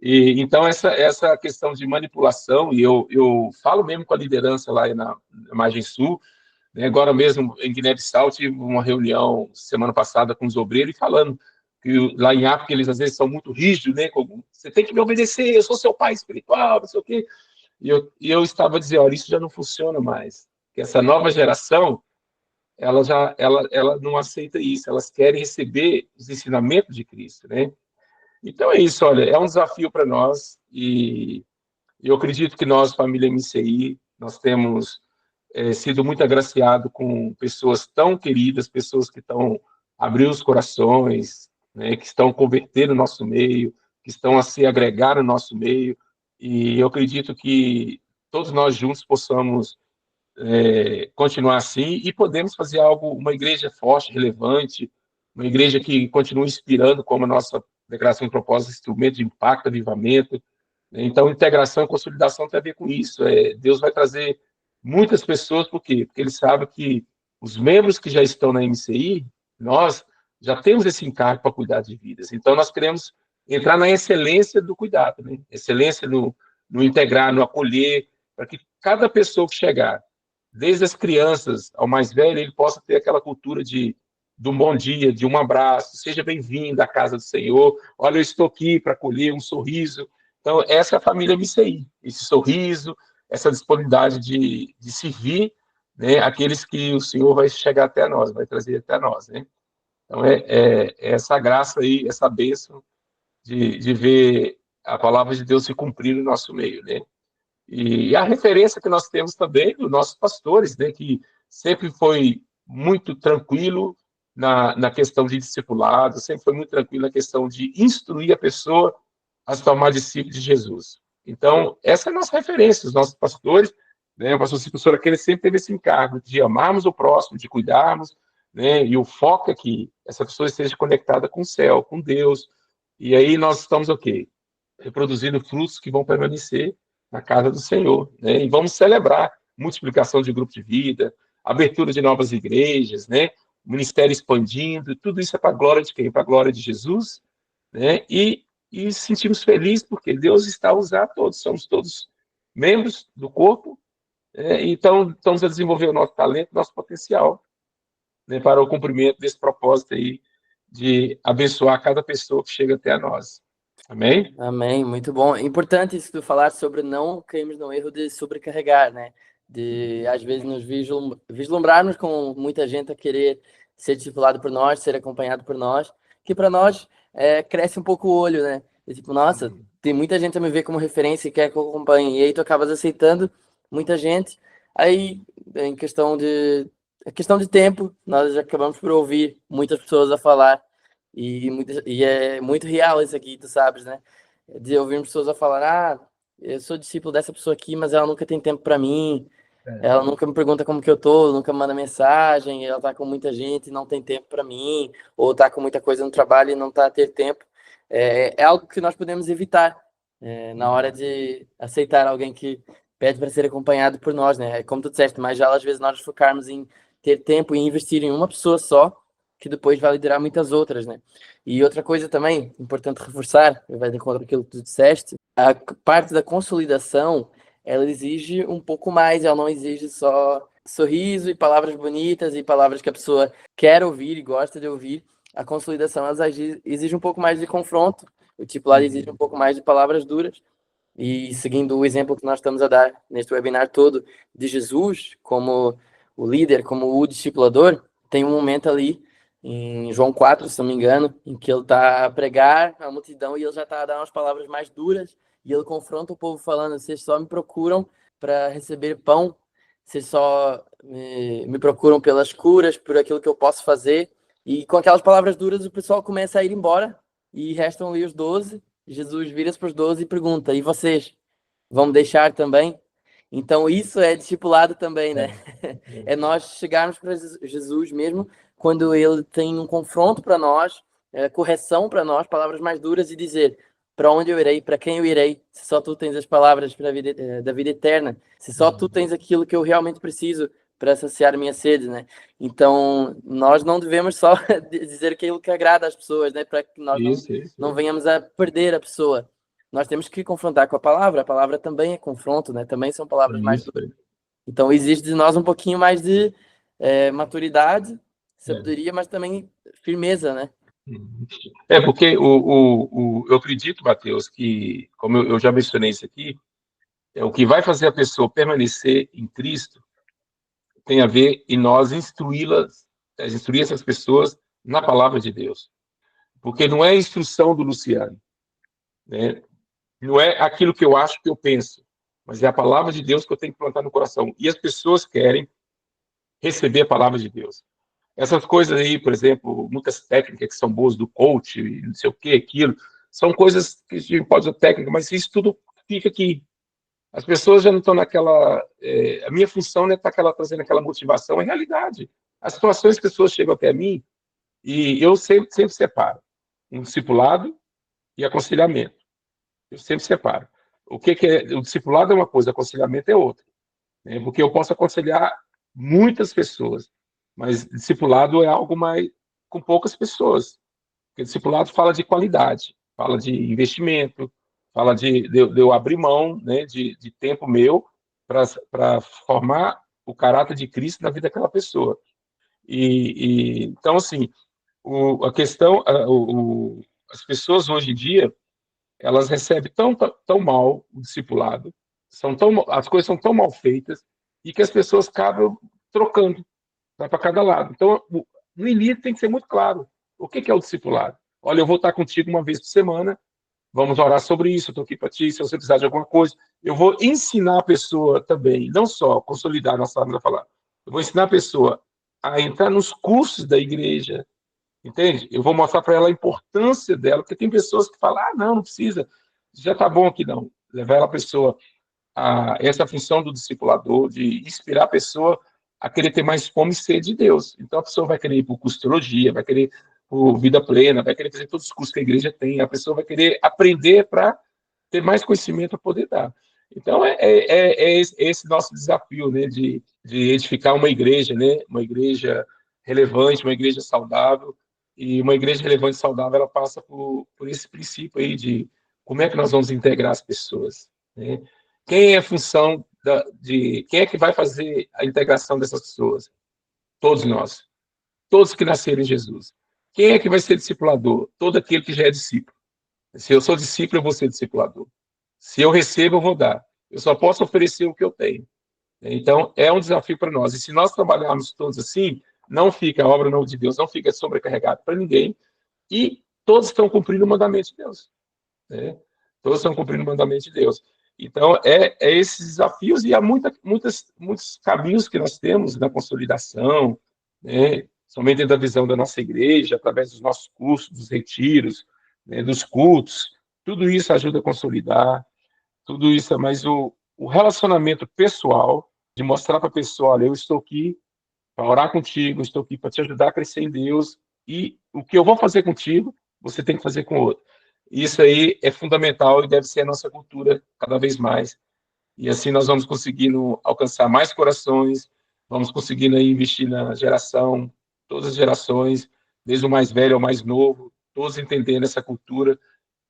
E, então, essa questão de manipulação, e eu falo mesmo com a liderança lá na Margem Sul, né? Agora mesmo em Guiné-Bissau, tive uma reunião semana passada com os obreiros e falando que lá em África eles às vezes são muito rígidos, né? Você tem que me obedecer, eu sou seu pai espiritual, não sei o quê. E eu estava dizendo, olha, isso já não funciona mais. Que essa nova geração, ela não aceita isso, elas querem receber os ensinamentos de Cristo, né? Então é isso, olha, é um desafio para nós e eu acredito que nós, família MCI, nós temos sido muito agraciado com pessoas tão queridas, pessoas que estão abrindo os corações, né, que estão convertendo o nosso meio, que estão a se agregar no nosso meio, e eu acredito que todos nós juntos possamos continuar assim e podemos fazer algo, uma igreja forte, relevante, uma igreja que continue inspirando como a nossa declaração de propósito, instrumento de impacto, avivamento. Então, integração e consolidação tem a ver com isso. Deus vai trazer muitas pessoas, por quê? Porque ele sabe que os membros que já estão na MCI, nós já temos esse encargo para cuidar de vidas. Então, nós queremos entrar na excelência do cuidado, né? Excelência no integrar, no acolher, para que cada pessoa que chegar, desde as crianças ao mais velho, ele possa ter aquela cultura de um bom dia, de um abraço, seja bem-vindo à casa do Senhor, olha, eu estou aqui para acolher um sorriso. Então, essa é a família MCI, esse sorriso, essa disponibilidade de servir, né, aqueles que o Senhor vai chegar até nós, vai trazer até nós, né? Então, é essa graça aí, essa bênção de ver a palavra de Deus se cumprir no nosso meio, né? E a referência que nós temos também dos nossos pastores, né, que sempre foi muito tranquilo na questão de discipulado, sempre foi muito tranquilo na questão de instruir a pessoa a se tomar discípulo de Jesus. Então, essa é a nossa referência, os nossos pastores, né, o pastor Cico Soraquele sempre teve esse encargo de amarmos o próximo, de cuidarmos, né, e o foco é que essa pessoa esteja conectada com o céu, com Deus, e aí nós estamos o quê? Reproduzindo frutos que vão permanecer na casa do Senhor, né? E vamos celebrar multiplicação de grupo de vida, abertura de novas igrejas, né? Ministério expandindo, tudo isso é para a glória de quem? Para a glória de Jesus, né? E sentimos felizes porque Deus está a usar todos, somos todos membros do corpo, né? Então estamos a desenvolver o nosso talento, nosso potencial, né? Para o cumprimento desse propósito aí de abençoar cada pessoa que chega até a nós. Amém? Amém, muito bom. É importante isso que tu falar sobre não cairmos no erro de sobrecarregar, né? De, às vezes, nos vislumbrarmos com muita gente a querer ser discipulado por nós, ser acompanhado por nós, que para nós cresce um pouco o olho, né? E, tipo, nossa, tem muita gente a me ver como referência e quer que eu acompanhe. E aí tu acabas aceitando muita gente. Aí, em questão de tempo, nós acabamos por ouvir muitas pessoas a falar e é muito real isso aqui, tu sabes, né? De ouvir pessoas a falar, eu sou discípulo dessa pessoa aqui, mas ela nunca tem tempo para mim, ela nunca me pergunta como que eu tô, nunca me manda mensagem, ela tá com muita gente e não tem tempo para mim, ou tá com muita coisa no trabalho e não tá a ter tempo. É algo que nós podemos evitar na hora de aceitar alguém que pede para ser acompanhado por nós, né? Como tu disseste, mas já às vezes nós focarmos em ter tempo e investir em uma pessoa só, que depois vai liderar muitas outras, né? E outra coisa também, importante reforçar, vai de encontro aquilo que tu disseste, a parte da consolidação, ela exige um pouco mais, ela não exige só sorriso e palavras bonitas e palavras que a pessoa quer ouvir e gosta de ouvir. A consolidação, ela exige um pouco mais de confronto, o tipo lá exige um pouco mais de palavras duras. E seguindo o exemplo que nós estamos a dar neste webinar todo de Jesus como o líder, como o discipulador, tem um momento ali em João 4, se não me engano, em que ele está a pregar a multidão e ele já está a dar umas palavras mais duras e ele confronta o povo falando, vocês só me procuram para receber pão, vocês só me procuram pelas curas, por aquilo que eu posso fazer. E com aquelas palavras duras, o pessoal começa a ir embora e restam ali os 12. Jesus vira-se para os 12 e pergunta: e vocês vão me deixar também? Então, isso é discipulado também, né? É nós chegarmos para Jesus mesmo quando ele tem um confronto para nós, correção para nós, palavras mais duras, e dizer: para onde eu irei, para quem eu irei, se só tu tens as palavras da vida eterna, se só tu tens aquilo que eu realmente preciso para saciar minha sede, né? Então, nós não devemos só dizer aquilo que agrada às pessoas, né? Para que nós não venhamos a perder a pessoa. Nós temos que confrontar com a palavra também é confronto, né? Também são palavras mais duras. Então, existe de nós um pouquinho mais de maturidade, sabedoria, mas também firmeza, né? Porque eu acredito, Mateus, que, como eu já mencionei isso aqui, o que vai fazer a pessoa permanecer em Cristo tem a ver em nós instruir essas pessoas na palavra de Deus. Porque não é a instrução do Luciano, né? Não é aquilo que eu acho que eu penso, mas é a palavra de Deus que eu tenho que plantar no coração. E as pessoas querem receber a palavra de Deus. Essas coisas aí, por exemplo, muitas técnicas que são boas do coach, não sei o que, aquilo, são coisas que a gente pode usar técnica, mas isso tudo fica aqui. As pessoas já não estão naquela... a minha função não é estar trazendo aquela motivação, é realidade. As situações que as pessoas chegam até mim, e eu sempre separo um discipulado e aconselhamento. Eu sempre separo. O que é... O discipulado é uma coisa, o aconselhamento é outra. Né? Porque eu posso aconselhar muitas pessoas, mas discipulado é algo mais com poucas pessoas. Porque discipulado fala de qualidade, fala de investimento, fala de eu abrir mão, né, de tempo meu para formar o caráter de Cristo na vida daquela pessoa. Então, assim, a questão, as pessoas hoje em dia, elas recebem tão mal o discipulado, as coisas são tão mal feitas, e que as pessoas acabam trocando, vai para cada lado. Então, no início tem que ser muito claro. O que é o discipulado? Olha, eu vou estar contigo uma vez por semana, vamos orar sobre isso, eu estou aqui para ti, se você precisar de alguma coisa. Eu vou ensinar a pessoa também, não só consolidar a nossa forma de falar, eu vou ensinar a pessoa a entrar nos cursos da igreja, entende? Eu vou mostrar para ela a importância dela, porque tem pessoas que falam, não precisa, já está bom aqui, não. Levar a pessoa a essa função do discipulador, de inspirar a pessoa a querer ter mais fome e sede de Deus. Então a pessoa vai querer ir por custologia, vai querer por vida plena, vai querer fazer todos os cursos que a igreja tem, a pessoa vai querer aprender para ter mais conhecimento para poder dar. Então é esse nosso desafio, né, de edificar uma igreja, né, uma igreja relevante, uma igreja saudável. E uma igreja relevante e saudável, ela passa por esse princípio aí de como é que nós vamos integrar as pessoas, né? Quem é a função quem é que vai fazer a integração dessas pessoas? Todos nós. Todos que nasceram em Jesus. Quem é que vai ser discipulador? Todo aquele que já é discípulo. Se eu sou discípulo, eu vou ser discipulador. Se eu recebo, eu vou dar. Eu só posso oferecer o que eu tenho. Então, é um desafio para nós. E se nós trabalharmos todos assim, não fica a obra de Deus, não fica sobrecarregado para ninguém, e todos estão cumprindo o mandamento de Deus. Né? Todos estão cumprindo o mandamento de Deus. Então, é esses desafios, e há muitos caminhos que nós temos na consolidação, né? Somente da visão da nossa igreja, através dos nossos cursos, dos retiros, né? Dos cultos. Tudo isso ajuda a consolidar, tudo isso, mas o relacionamento pessoal, de mostrar para a pessoa, olha, eu estou aqui para orar contigo, estou aqui para te ajudar a crescer em Deus, e o que eu vou fazer contigo, você tem que fazer com o outro. Isso aí é fundamental e deve ser a nossa cultura cada vez mais. E assim nós vamos conseguindo alcançar mais corações, vamos conseguindo aí investir na geração, todas as gerações, desde o mais velho ao mais novo, todos entendendo essa cultura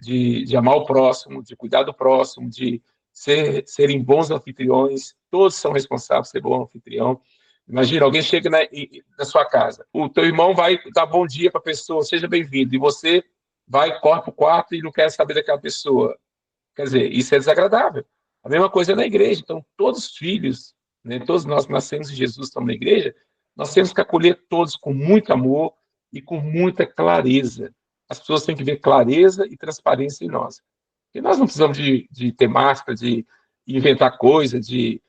de amar o próximo, de cuidar do próximo, de serem bons anfitriões. Todos são responsáveis por ser bom anfitrião. Imagina, alguém chega na sua casa, o teu irmão vai dar bom dia para a pessoa, seja bem-vindo, e você vai, corre para o quarto e não quer saber daquela pessoa. Quer dizer, isso é desagradável. A mesma coisa é na igreja. Então, todos os filhos, né, todos nós que nascemos de Jesus estamos na igreja, nós temos que acolher todos com muito amor e com muita clareza. As pessoas têm que ver clareza e transparência em nós. E nós não precisamos de ter máscara, de inventar coisa, de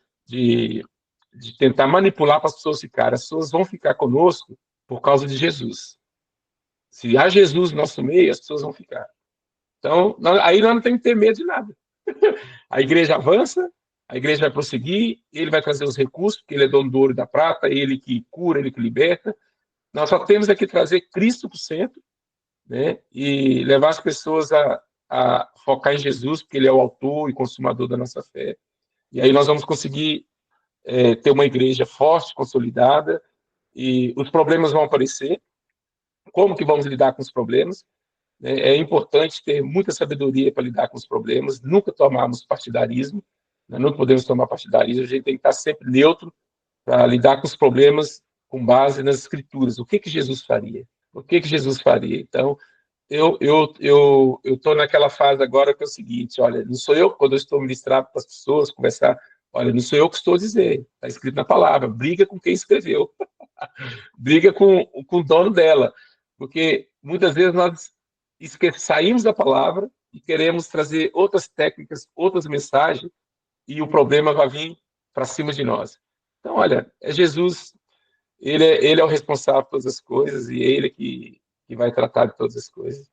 de tentar manipular para as pessoas ficarem. As pessoas vão ficar conosco por causa de Jesus. Se há Jesus no nosso meio, as pessoas vão ficar. Então, aí nós não temos que ter medo de nada. A igreja avança, a igreja vai prosseguir, ele vai trazer os recursos, porque ele é dono do ouro e da prata, ele que cura, ele que liberta. Nós só temos que trazer Cristo para o centro, né? E levar as pessoas a focar em Jesus, porque ele é o autor e consumador da nossa fé. E aí nós vamos conseguir ter uma igreja forte, consolidada, e os problemas vão aparecer. Como que vamos lidar com os problemas? É importante ter muita sabedoria para lidar com os problemas, nunca tomarmos partidarismo, né? Não podemos tomar partidarismo, a gente tem que estar sempre neutro para lidar com os problemas com base nas escrituras. O que Jesus faria? O que Jesus faria? Então, eu estou naquela fase agora que é o seguinte, olha, não sou eu, quando eu estou ministrando para as pessoas, conversar, olha, não sou eu que estou a dizer, está escrito na palavra, briga com quem escreveu, briga com o dono dela, porque muitas vezes nós saímos da palavra e queremos trazer outras técnicas, outras mensagens, e o problema vai vir para cima de nós. Então, olha, é Jesus, ele é o responsável por todas as coisas, e ele que vai tratar de todas as coisas.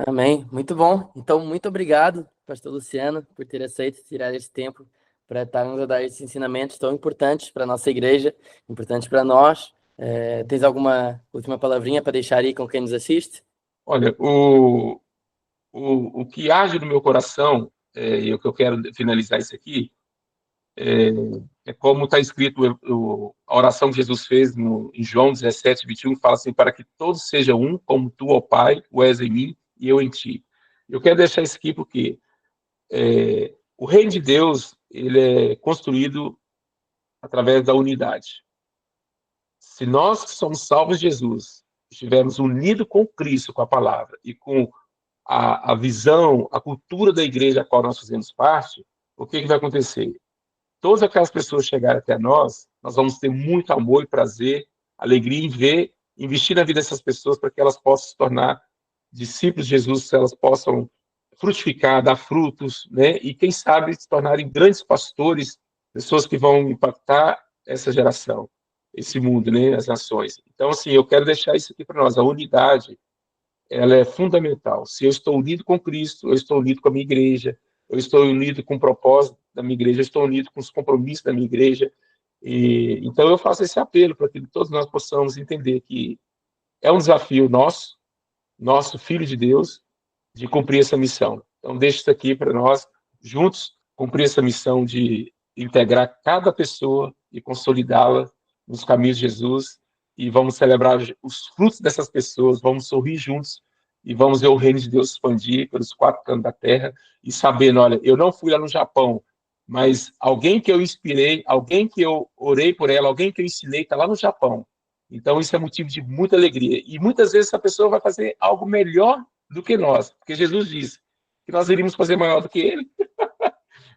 Amém. Muito bom. Então, muito obrigado, pastor Luciano, por ter aceito tirar esse tempo para estarmos a dar esses ensinamentos tão importantes para a nossa igreja, importantes para nós. Tens alguma última palavrinha para deixar aí com quem nos assiste? Olha, o que age no meu coração, e o que eu quero finalizar isso aqui, é como está escrito a oração que Jesus fez em João 17, 21, fala assim, para que todos sejam um, como tu, ó Pai, o és em mim e eu em ti. Eu quero deixar isso aqui porque o reino de Deus, ele é construído através da unidade. Se nós que somos salvos de Jesus, estivermos unidos com Cristo, com a palavra, e com a visão, a cultura da igreja a qual nós fazemos parte, o que vai acontecer? Todas aquelas pessoas chegarem até nós vamos ter muito amor e prazer, alegria em ver, investir na vida dessas pessoas para que elas possam se tornar discípulos de Jesus, se elas possam frutificar, dar frutos, né? E quem sabe se tornarem grandes pastores, pessoas que vão impactar essa geração, esse mundo, né? As nações. Então, assim, eu quero deixar isso aqui para nós, a unidade, ela é fundamental. Se eu estou unido com Cristo, eu estou unido com a minha igreja, eu estou unido com o propósito da minha igreja, eu estou unido com os compromissos da minha igreja. Então eu faço esse apelo para que todos nós possamos entender que é um desafio nosso filho de Deus, de cumprir essa missão. Então deixo isso aqui para nós, juntos, cumprir essa missão de integrar cada pessoa e consolidá-la nos caminhos de Jesus, e vamos celebrar os frutos dessas pessoas, vamos sorrir juntos, e vamos ver o reino de Deus expandir pelos 4 cantos da terra, e sabendo, olha, eu não fui lá no Japão, mas alguém que eu inspirei, alguém que eu orei por ela, alguém que eu ensinei, está lá no Japão. Então isso é motivo de muita alegria. E muitas vezes essa pessoa vai fazer algo melhor do que nós, porque Jesus disse que nós iríamos fazer maior do que ele.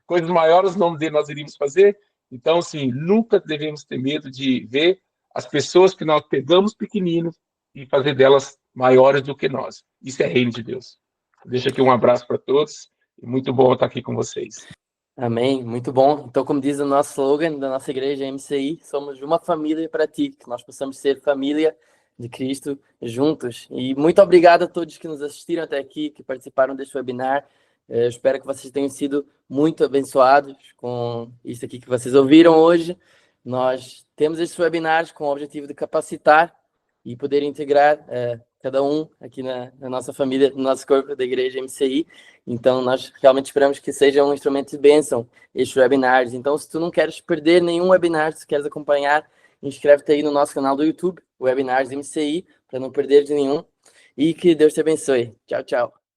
Coisas maiores, o nome dele, nós iríamos fazer. Então, assim, nunca devemos ter medo de ver as pessoas que nós pegamos pequeninos e fazer delas maiores do que nós. Isso é reino de Deus. Deixo aqui um abraço para todos e muito bom estar aqui com vocês. Amém, muito bom. Então, como diz o nosso slogan da nossa igreja MCI, somos uma família para ti, que nós possamos ser família de Cristo juntos. E muito obrigado a todos que nos assistiram até aqui, que participaram deste webinar. Eu espero que vocês tenham sido muito abençoados com isso aqui que vocês ouviram hoje. Nós temos estes webinars com o objetivo de capacitar e poder integrar cada um aqui na nossa família, no nosso corpo da igreja MCI. Então, nós realmente esperamos que seja um instrumento de bênção estes webinars. Então, se tu não queres perder nenhum webinar, se queres acompanhar, inscreve-te aí no nosso canal do YouTube, Webinars MCI, para não perder de nenhum. E que Deus te abençoe. Tchau, tchau.